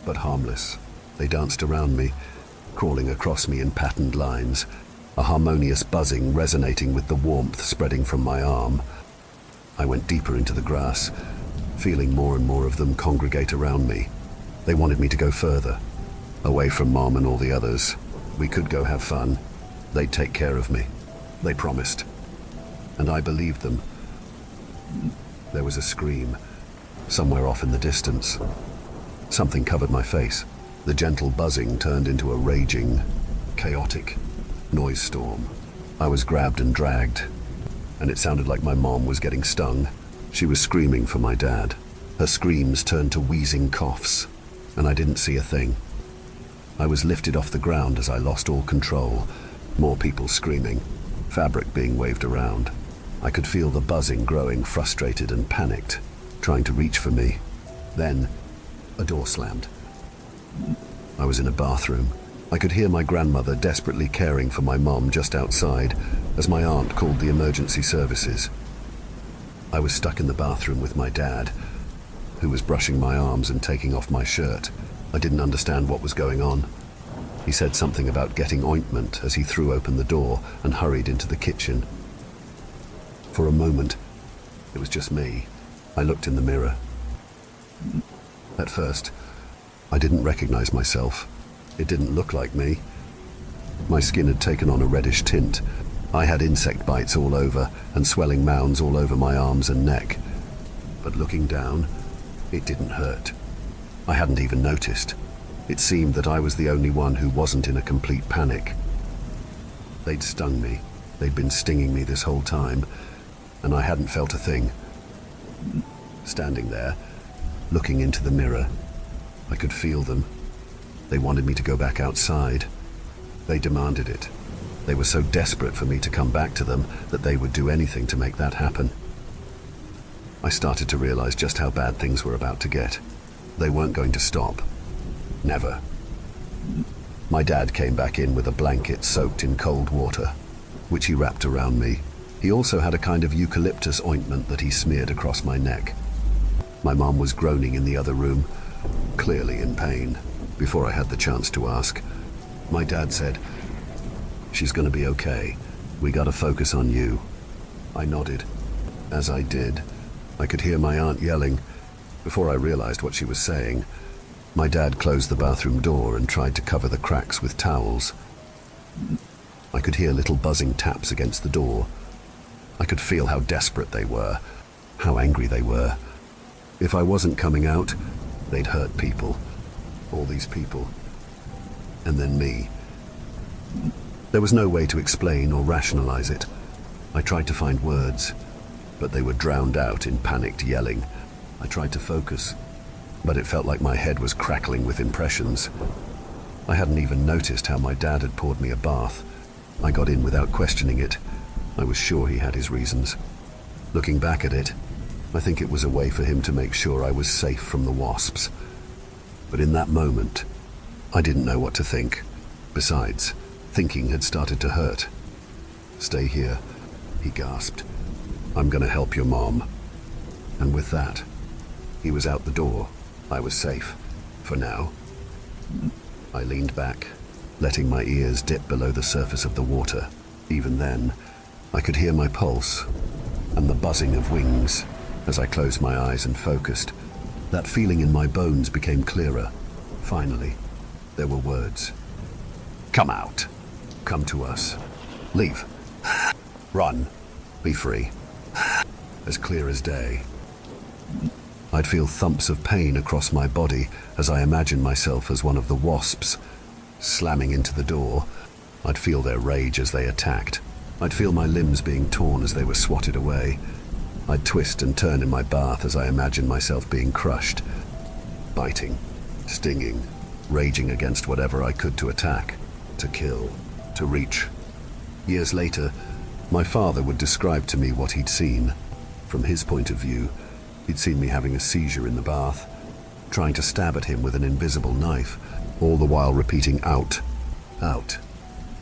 but harmless. They danced around me, crawling across me in patterned lines, a harmonious buzzing resonating with the warmth spreading from my arm. I went deeper into the grass, feeling more and more of them congregate around me. They wanted me to go further, away from Mom and all the others. We could go have fun. They'd take care of me. They promised. And I believed them. There was a scream, somewhere off in the distance. Something covered my face. The gentle buzzing turned into a raging, chaotic noise storm. I was grabbed and dragged, and it sounded like my mom was getting stung. She was screaming for my dad. Her screams turned to wheezing coughs, and I didn't see a thing. I was lifted off the ground as I lost all control. More people screaming, fabric being waved around. I could feel the buzzing growing, frustrated and panicked, trying to reach for me. Then, a door slammed. I was in a bathroom. I could hear my grandmother desperately caring for my mom just outside as my aunt called the emergency services. I was stuck in the bathroom with my dad, who was brushing my arms and taking off my shirt. I didn't understand what was going on. He said something about getting ointment as he threw open the door and hurried into the kitchen. For a moment, it was just me. I looked in the mirror. At first, I didn't recognize myself. It didn't look like me. My skin had taken on a reddish tint. I had insect bites all over and swelling mounds all over my arms and neck. But looking down, it didn't hurt. I hadn't even noticed. It seemed that I was the only one who wasn't in a complete panic. They'd stung me. They'd been stinging me this whole time, and I hadn't felt a thing. Standing there, looking into the mirror, I could feel them. They wanted me to go back outside. They demanded it. They were so desperate for me to come back to them that they would do anything to make that happen. I started to realize just how bad things were about to get. They weren't going to stop. Never. My dad came back in with a blanket soaked in cold water, which he wrapped around me. He also had a kind of eucalyptus ointment that he smeared across my neck. My mom was groaning in the other room, clearly in pain. Before I had the chance to ask, my dad said, "She's gonna be okay. We gotta focus on you." I nodded. As I did, I could hear my aunt yelling. Before I realized what she was saying, my dad closed the bathroom door and tried to cover the cracks with towels. I could hear little buzzing taps against the door. I could feel how desperate they were, how angry they were. If I wasn't coming out, they'd hurt people. All these people. And then me. There was no way to explain or rationalize it. I tried to find words, but they were drowned out in panicked yelling. I tried to focus, but it felt like my head was crackling with impressions. I hadn't even noticed how my dad had poured me a bath. I got in without questioning it. I was sure he had his reasons. Looking back at it, I think it was a way for him to make sure I was safe from the wasps. But in that moment, I didn't know what to think. Besides, thinking had started to hurt. "Stay here," he gasped. "I'm gonna help your mom." And with that, he was out the door. I was safe, for now. I leaned back, letting my ears dip below the surface of the water. Even then, I could hear my pulse and the buzzing of wings as I closed my eyes and focused. That feeling in my bones became clearer. Finally, there were words. "Come out. Come to us. Leave. Run. Be free." As clear as day. I'd feel thumps of pain across my body as I imagined myself as one of the wasps. Slamming into the door, I'd feel their rage as they attacked. I'd feel my limbs being torn as they were swatted away. I'd twist and turn in my bath as I imagined myself being crushed. Biting, stinging, raging against whatever I could to attack, to kill, to reach. Years later, my father would describe to me what he'd seen. From his point of view, he'd seen me having a seizure in the bath, trying to stab at him with an invisible knife, all the while repeating out, out,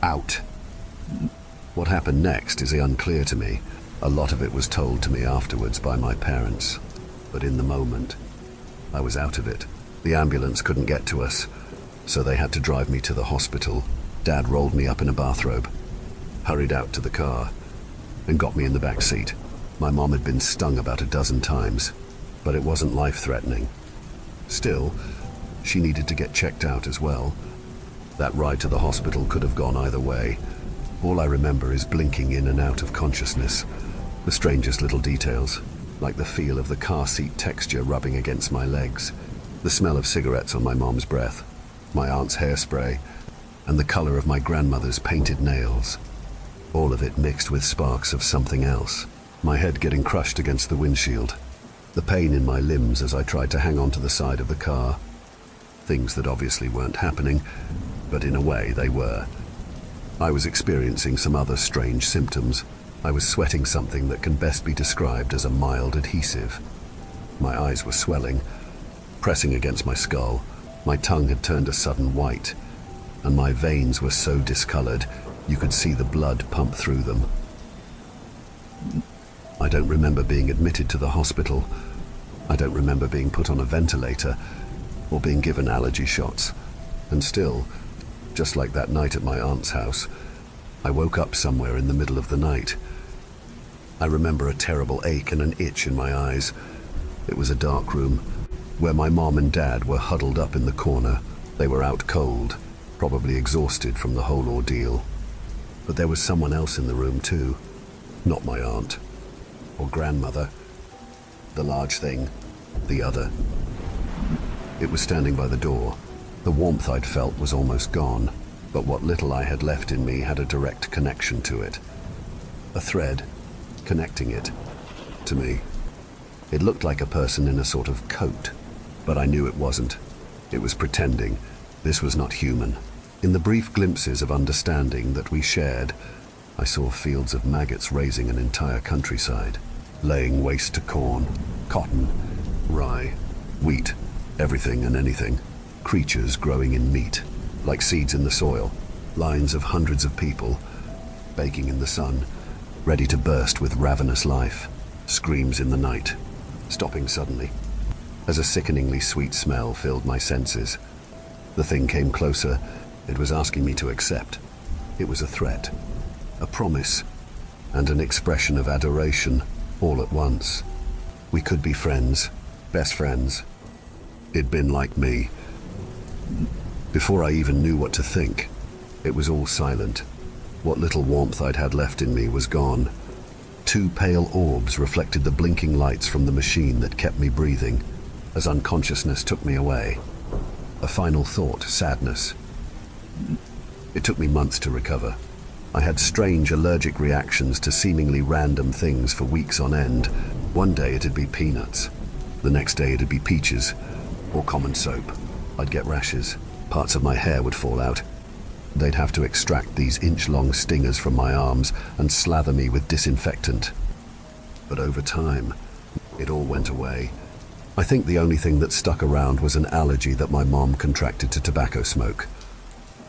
out. What happened next is unclear to me. A lot of it was told to me afterwards by my parents. But in the moment, I was out of it. The ambulance couldn't get to us, so they had to drive me to the hospital. Dad rolled me up in a bathrobe, hurried out to the car, and got me in the back seat. My mom had been stung about a dozen times, but it wasn't life-threatening. Still, she needed to get checked out as well. That ride to the hospital could have gone either way. All I remember is blinking in and out of consciousness. The strangest little details, like the feel of the car seat texture rubbing against my legs, the smell of cigarettes on my mom's breath, my aunt's hairspray, and the color of my grandmother's painted nails. All of it mixed with sparks of something else. my head getting crushed against the windshield, the pain in my limbs as I tried to hang on to the side of the car. Things that obviously weren't happening, but in a way they were. I was experiencing some other strange symptoms. I was sweating something that can best be described as a mild adhesive. My eyes were swelling, pressing against my skull. My tongue had turned a sudden white, and my veins were so discolored you could see the blood pump through them. I don't remember being admitted to the hospital. I don't remember being put on a ventilator or being given allergy shots. And still, just like that night at my aunt's house, I woke up somewhere in the middle of the night. I remember a terrible ache and an itch in my eyes. It was a dark room where my mom and dad were huddled up in the corner. They were out cold, probably exhausted from the whole ordeal. But there was someone else in the room too. Not my aunt or grandmother. The large thing, the other. It was standing by the door. The warmth I'd felt was almost gone, but what little I had left in me had a direct connection to it. A thread connecting it to me. It looked like a person in a sort of coat, but I knew it wasn't. It was pretending. This was not human. In the brief glimpses of understanding that we shared, I saw fields of maggots raising an entire countryside, laying waste to corn, cotton, rye, wheat, everything and anything. Creatures growing in meat, like seeds in the soil. Lines of hundreds of people, baking in the sun, ready to burst with ravenous life. Screams in the night, stopping suddenly, as a sickeningly sweet smell filled my senses. The thing came closer. It was asking me to accept. It was a threat, a promise, and an expression of adoration, all at once. We could be friends, best friends. It'd been like me. Before I even knew what to think, it was all silent. What little warmth I'd had left in me was gone. Two pale orbs reflected the blinking lights from the machine that kept me breathing, as unconsciousness took me away. A final thought, sadness. It took me months to recover. I had strange allergic reactions to seemingly random things for weeks on end. One day it'd be peanuts. The next day it'd be peaches or common soap. I'd get rashes. Parts of my hair would fall out. They'd have to extract these inch-long stingers from my arms and slather me with disinfectant. But over time, it all went away. I think the only thing that stuck around was an allergy that my mom contracted to tobacco smoke.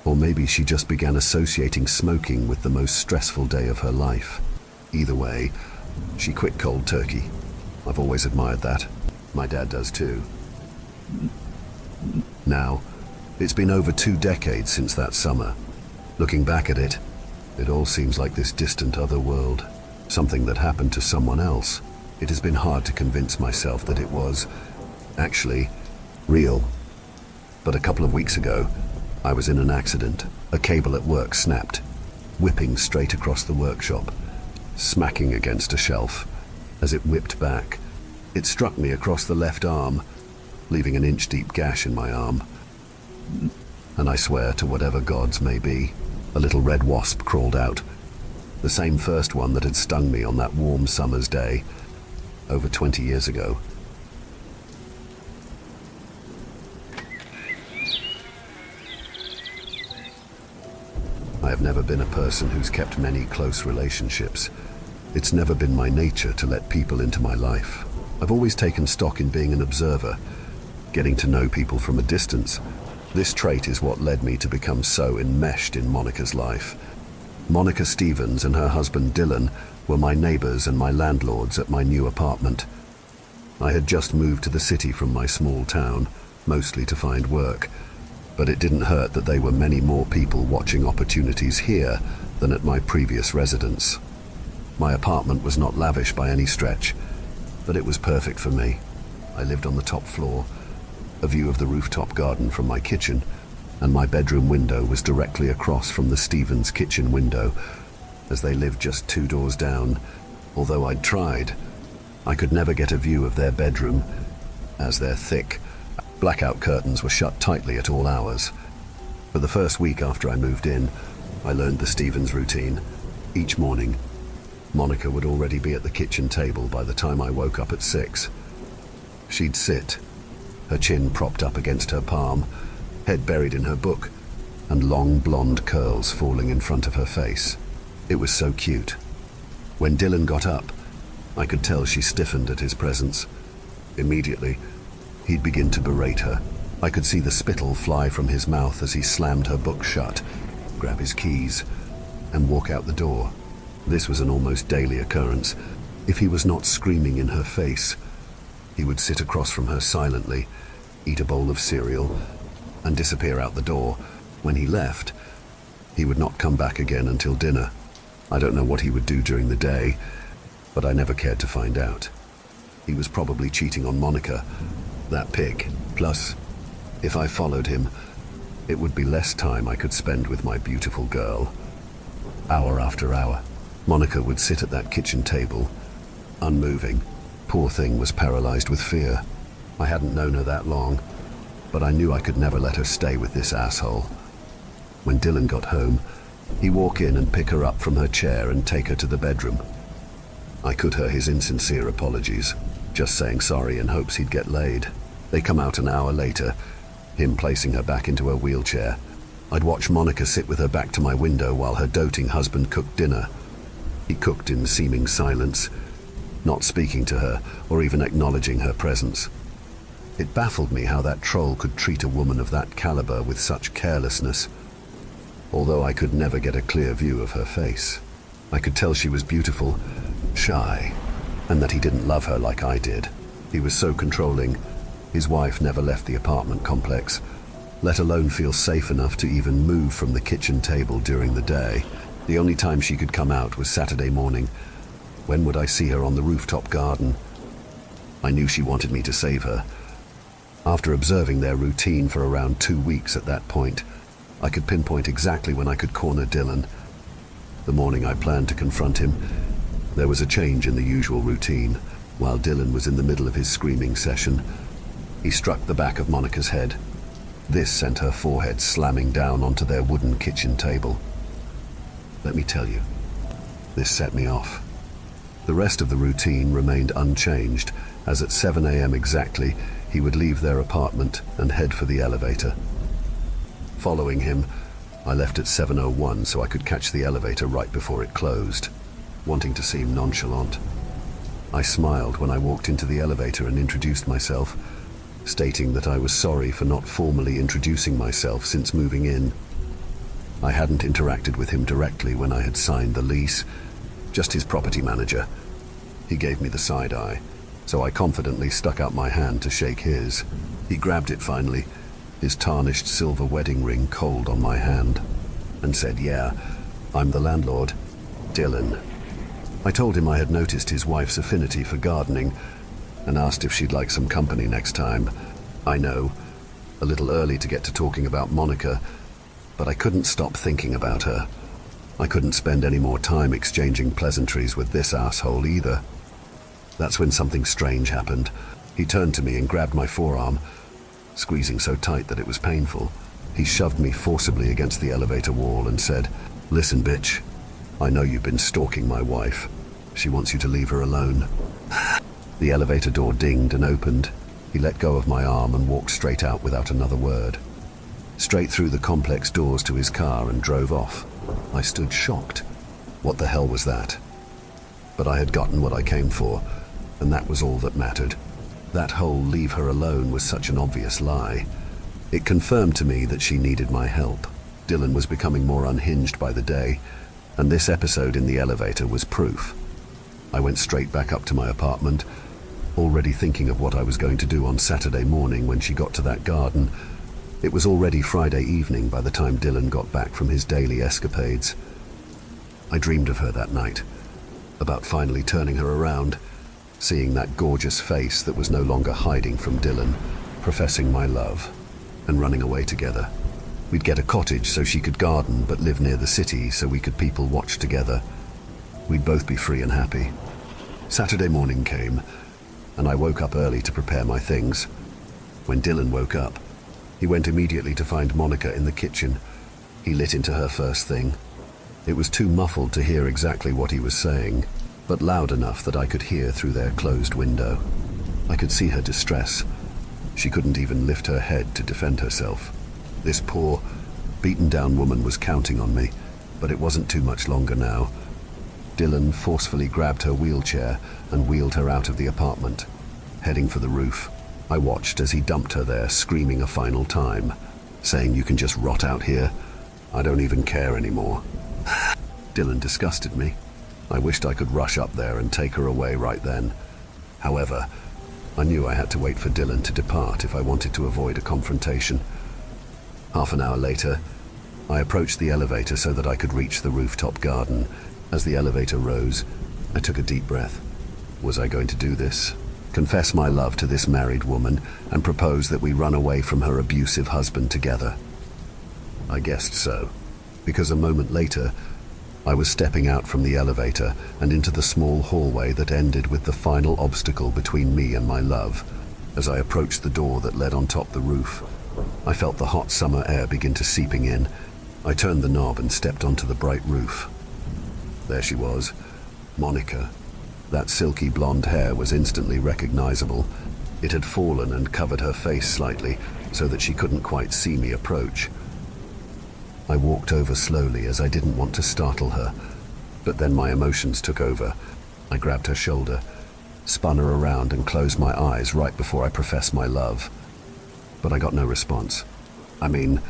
Or maybe she just began associating smoking with the most stressful day of her life. Either way, she quit cold turkey. I've always admired that. My dad does too. Now, it's been over 2 decades since that summer. Looking back at it, it all seems like this distant other world, something that happened to someone else. It has been hard to convince myself that it was, actually, real. But a couple of weeks ago, I was in an accident. A cable at work snapped, whipping straight across the workshop, smacking against a shelf. As it whipped back, it struck me across the left arm, leaving an inch-deep gash in my arm. And I swear to whatever gods may be, a little red wasp crawled out. The same first one that had stung me on that warm summer's day, over 20 years ago. I have never been a person who's kept many close relationships. It's never been my nature to let people into my life. I've always taken stock in being an observer, getting to know people from a distance. This trait is what led me to become so enmeshed in Monica's life. Monica Stevens and her husband Dylan were my neighbors and my landlords at my new apartment. I had just moved to the city from my small town, mostly to find work, but it didn't hurt that there were many more people watching opportunities here than at my previous residence. My apartment was not lavish by any stretch, but it was perfect for me. I lived on the top floor, a view of the rooftop garden from my kitchen, and my bedroom window was directly across from the Stevens kitchen window, as they lived just 2 doors down. Although I'd tried, I could never get a view of their bedroom, as their thick, blackout curtains were shut tightly at all hours. For the first week after I moved in, I learned the Stevens routine. Each morning, Monica would already be at the kitchen table by the time I woke up at 6. She'd sit, her chin propped up against her palm, head buried in her book, and long blonde curls falling in front of her face. It was so cute. When Dylan got up, I could tell she stiffened at his presence. Immediately, he'd begin to berate her. I could see the spittle fly from his mouth as he slammed her book shut, grab his keys, and walk out the door. This was an almost daily occurrence. If he was not screaming in her face, he would sit across from her silently, eat a bowl of cereal, and disappear out the door. When he left, he would not come back again until dinner. I don't know what he would do during the day, but I never cared to find out. He was probably cheating on Monica, that pig. Plus, if I followed him, it would be less time I could spend with my beautiful girl. Hour after hour, Monica would sit at that kitchen table, unmoving. Poor thing was paralyzed with fear. I hadn't known her that long, but I knew I could never let her stay with this asshole. When Dylan got home, he'd walk in and pick her up from her chair and take her to the bedroom. I could hear his insincere apologies, just saying sorry in hopes he'd get laid. They come out an hour later, him placing her back into her wheelchair. I'd watch Monica sit with her back to my window while her doting husband cooked dinner. He cooked in seeming silence, not speaking to her or even acknowledging her presence. It baffled me how that troll could treat a woman of that caliber with such carelessness. Although I could never get a clear view of her face, I could tell she was beautiful, shy, and that he didn't love her like I did. He was so controlling. His wife never left the apartment complex, let alone feel safe enough to even move from the kitchen table during the day. The only time she could come out was Saturday morning. When would I see her on the rooftop garden? I knew she wanted me to save her. After observing their routine for around 2 weeks at that point, I could pinpoint exactly when I could corner Dylan. The morning I planned to confront him, there was a change in the usual routine. While Dylan was in the middle of his screaming session, he struck the back of Monica's head. This sent her forehead slamming down onto their wooden kitchen table. Let me tell you, this set me off. The rest of the routine remained unchanged, as at 7 a.m. exactly, he would leave their apartment and head for the elevator. Following him, I left at 7:01 so I could catch the elevator right before it closed. Wanting to seem nonchalant, I smiled when I walked into the elevator and introduced myself, stating that I was sorry for not formally introducing myself since moving in. I hadn't interacted with him directly when I had signed the lease, just his property manager. He gave me the side eye, so I confidently stuck out my hand to shake his. He grabbed it finally, his tarnished silver wedding ring cold on my hand, and said, "Yeah, I'm the landlord, Dylan." I told him I had noticed his wife's affinity for gardening and asked if she'd like some company next time. I know, a little early to get to talking about Monica, but I couldn't stop thinking about her. I couldn't spend any more time exchanging pleasantries with this asshole either. That's when something strange happened. He turned to me and grabbed my forearm, squeezing so tight that it was painful. He shoved me forcibly against the elevator wall and said, "Listen, bitch, I know you've been stalking my wife. She wants you to leave her alone." The elevator door dinged and opened. He let go of my arm and walked straight out without another word. Straight through the complex doors to his car and drove off. I stood shocked. What the hell was that? But I had gotten what I came for, and that was all that mattered. That whole leave her alone was such an obvious lie. It confirmed to me that she needed my help. Dylan was becoming more unhinged by the day, and this episode in the elevator was proof. I went straight back up to my apartment, already thinking of what I was going to do on Saturday morning when she got to that garden. It was already Friday evening by the time Dylan got back from his daily escapades. I dreamed of her that night, about finally turning her around, seeing that gorgeous face that was no longer hiding from Dylan, professing my love, and running away together. We'd get a cottage so she could garden but live near the city so we could people watch together. We'd both be free and happy. Saturday morning came, and I woke up early to prepare my things. When Dylan woke up, he went immediately to find Monica in the kitchen. He lit into her first thing. It was too muffled to hear exactly what he was saying. but loud enough that I could hear through their closed window. I could see her distress. She couldn't even lift her head to defend herself. This poor, beaten-down woman was counting on me, but it wasn't too much longer now. Dylan forcefully grabbed her wheelchair and wheeled her out of the apartment, heading for the roof. I watched as he dumped her there, screaming a final time, saying, "You can just rot out here. I don't even care anymore." Dylan disgusted me. I wished I could rush up there and take her away right then. However, I knew I had to wait for Dylan to depart if I wanted to avoid a confrontation. Half an hour later, I approached the elevator so that I could reach the rooftop garden. As the elevator rose, I took a deep breath. Was I going to do this? Confess my love to this married woman and propose that we run away from her abusive husband together? I guessed so, because a moment later, I was stepping out from the elevator and into the small hallway that ended with the final obstacle between me and my love. As I approached the door that led on top the roof, I felt the hot summer air begin to seeping in. I turned the knob and stepped onto the bright roof. There she was, Monica. That silky blonde hair was instantly recognizable. It had fallen and covered her face slightly so that she couldn't quite see me approach. I walked over slowly as I didn't want to startle her, but then my emotions took over. I grabbed her shoulder, spun her around and closed my eyes right before I professed my love. But I got no response. I mean,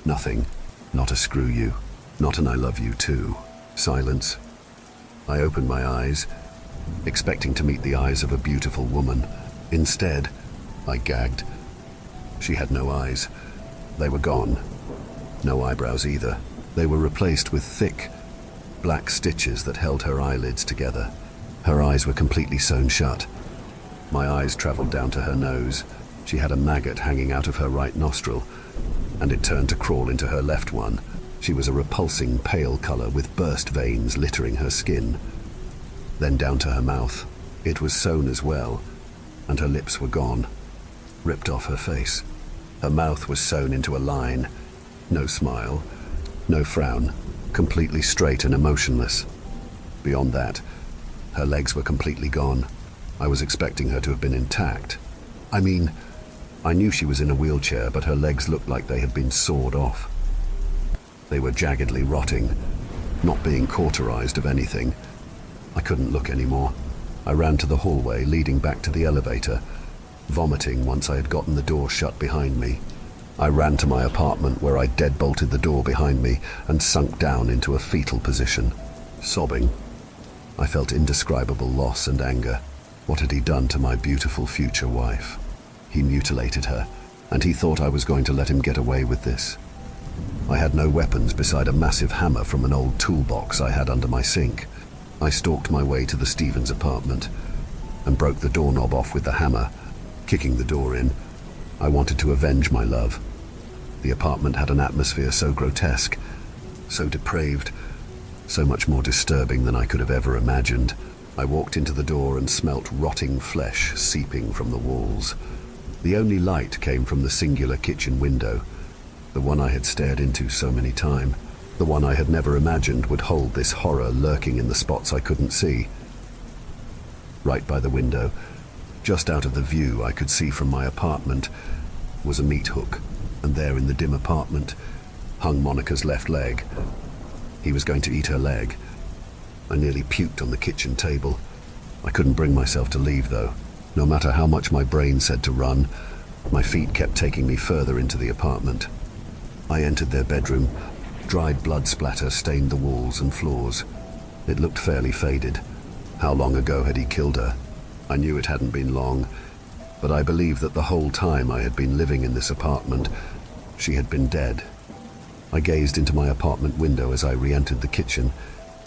nothing. Not a screw you. Not an I love you too. Silence. I opened my eyes, expecting to meet the eyes of a beautiful woman. Instead, I gagged. She had no eyes. They were gone. No eyebrows either. They were replaced with thick, black stitches that held her eyelids together. Her eyes were completely sewn shut. My eyes traveled down to her nose. She had a maggot hanging out of her right nostril, and it turned to crawl into her left one. She was a repulsing pale color with burst veins littering her skin. Then down to her mouth. It was sewn as well, and her lips were gone, ripped off her face. Her mouth was sewn into a line. No smile, no frown, completely straight and emotionless. Beyond that, her legs were completely gone. I was expecting her to have been intact. I mean, I knew she was in a wheelchair, but her legs looked like they had been sawed off. They were jaggedly rotting, not being cauterized of anything. I couldn't look anymore. I ran to the hallway leading back to the elevator, vomiting once I had gotten the door shut behind me. I ran to my apartment where I deadbolted the door behind me and sunk down into a fetal position, sobbing. I felt indescribable loss and anger. What had he done to my beautiful future wife? He mutilated her, and he thought I was going to let him get away with this. I had no weapons beside a massive hammer from an old toolbox I had under my sink. I stalked my way to the Stevens apartment and broke the doorknob off with the hammer, kicking the door in. I wanted to avenge my love. The apartment had an atmosphere so grotesque, so depraved, so much more disturbing than I could have ever imagined. I walked into the door and smelt rotting flesh seeping from the walls. The only light came from the singular kitchen window, the one I had stared into so many times, the one I had never imagined would hold this horror lurking in the spots I couldn't see. Right by the window, just out of the view I could see from my apartment, was a meat hook, and there in the dim apartment hung Monica's left leg. He was going to eat her leg. I nearly puked on the kitchen table. I couldn't bring myself to leave, though. No matter how much my brain said to run, my feet kept taking me further into the apartment. I entered their bedroom. Dried blood splatter stained the walls and floors. It looked fairly faded. How long ago had he killed her? I knew it hadn't been long, but I believed that the whole time I had been living in this apartment, she had been dead. I gazed into my apartment window as I re-entered the kitchen,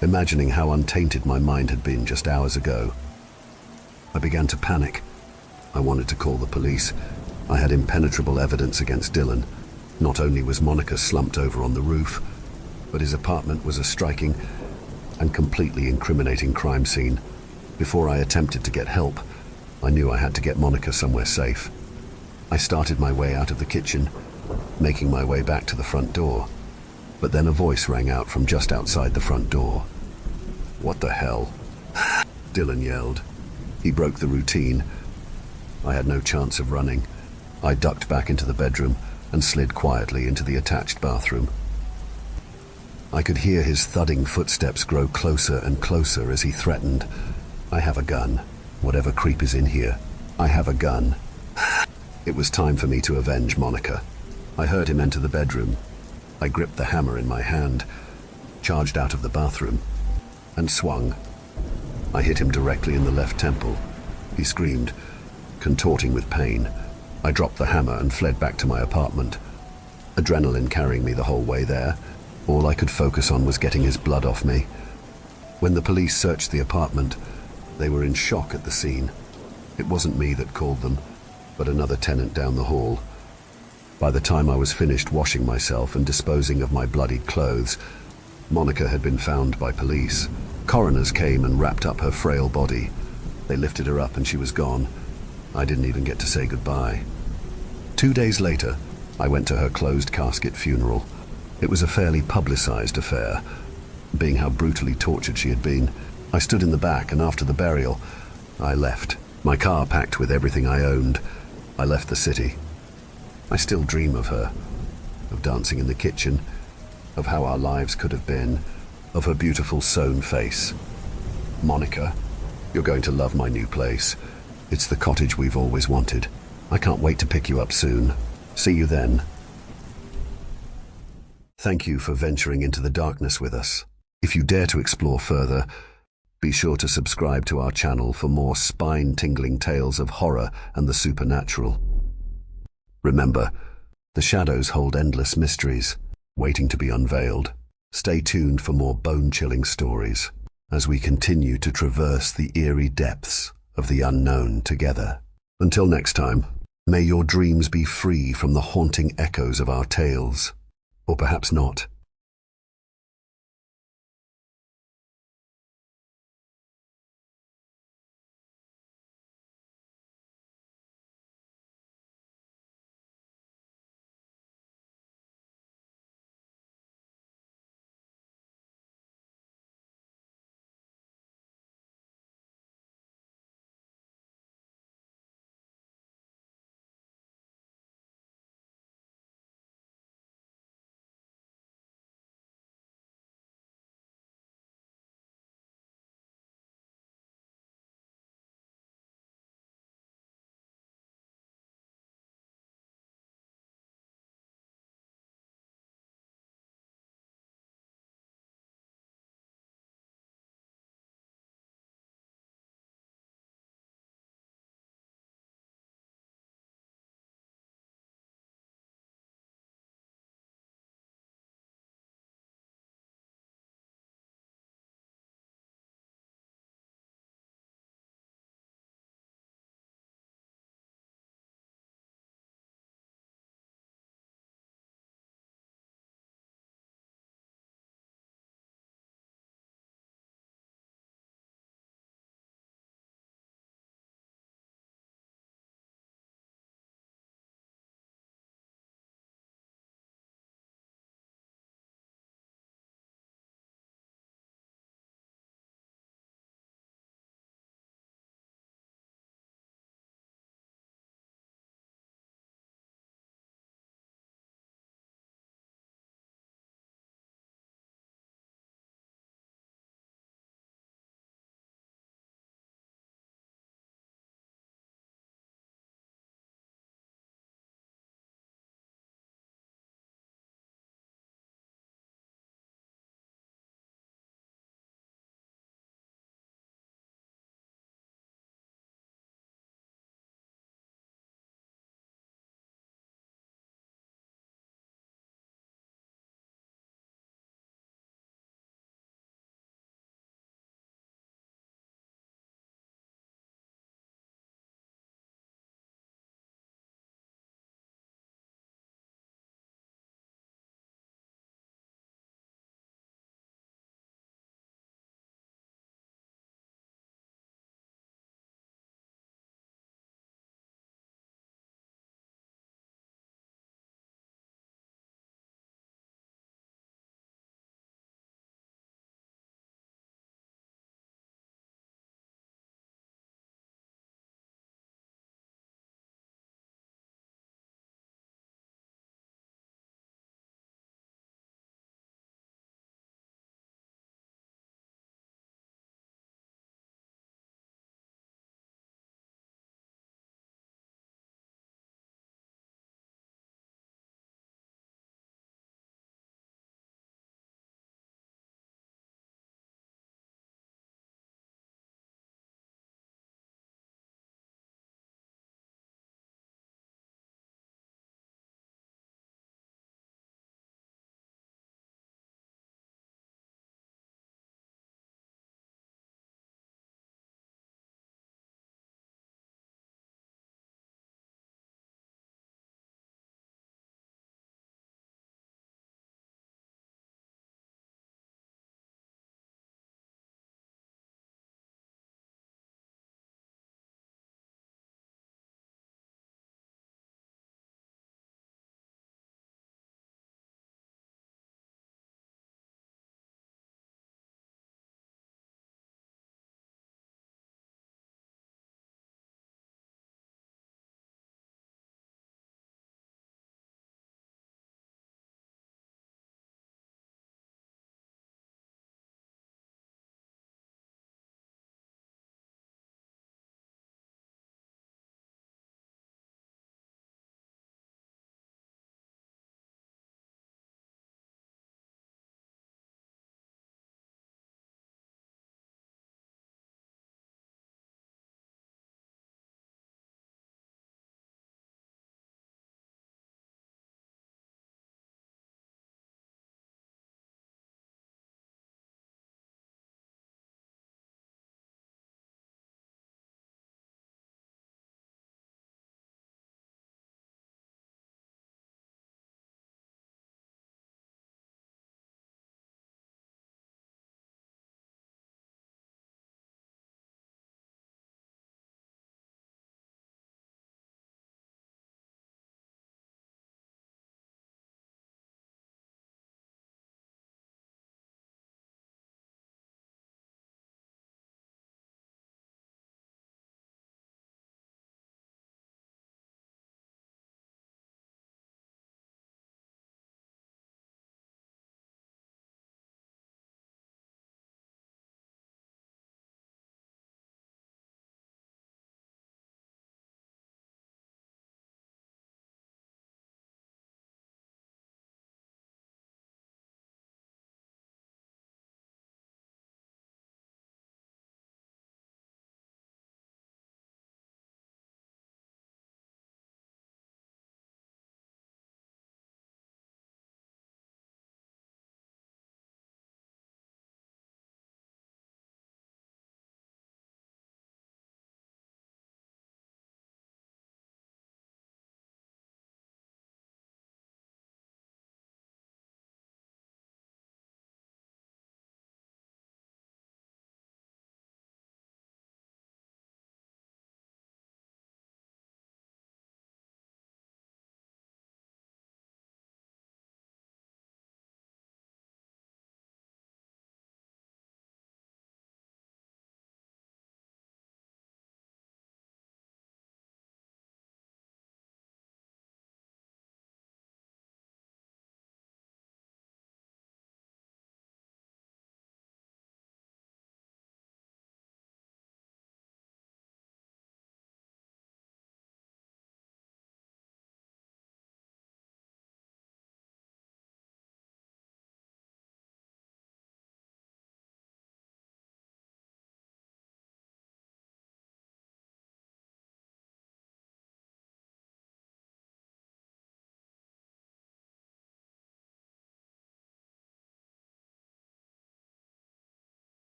imagining how untainted my mind had been just hours ago. I began to panic. I wanted to call the police. I had impenetrable evidence against Dylan. Not only was Monica slumped over on the roof, but his apartment was a striking and completely incriminating crime scene. Before I attempted to get help, I knew I had to get Monica somewhere safe. I started my way out of the kitchen, making my way back to the front door. But then a voice rang out from just outside the front door. What the hell? Dylan yelled. He broke the routine. I had no chance of running. I ducked back into the bedroom and slid quietly into the attached bathroom. I could hear his thudding footsteps grow closer and closer as he threatened, "I have a gun. Whatever creep is in here, I have a gun." It was time for me to avenge Monica. I heard him enter the bedroom. I gripped the hammer in my hand, charged out of the bathroom, and swung. I hit him directly in the left temple. He screamed, contorting with pain. I dropped the hammer and fled back to my apartment, adrenaline carrying me the whole way there. All I could focus on was getting his blood off me. When the police searched the apartment, they were in shock at the scene. It wasn't me that called them, but another tenant down the hall. By the time I was finished washing myself and disposing of my bloodied clothes, Monica had been found by police. Coroners came and wrapped up her frail body. They lifted her up and she was gone. I didn't even get to say goodbye. 2 days later, I went to her closed casket funeral. It was a fairly publicized affair, being how brutally tortured she had been. I stood in the back, and after the burial, I left. My car packed with everything I owned. I left the city. I still dream of her, of dancing in the kitchen, of how our lives could have been, of her beautiful sewn face. Monica, you're going to love my new place. It's the cottage we've always wanted. I can't wait to pick you up soon. See you then. Thank you for venturing into the darkness with us. If you dare to explore further, be sure to subscribe to our channel for more spine-tingling tales of horror and the supernatural. Remember, the shadows hold endless mysteries, waiting to be unveiled. Stay tuned for more bone-chilling stories as we continue to traverse the eerie depths of the unknown together. Until next time, may your dreams be free from the haunting echoes of our tales. Or perhaps not.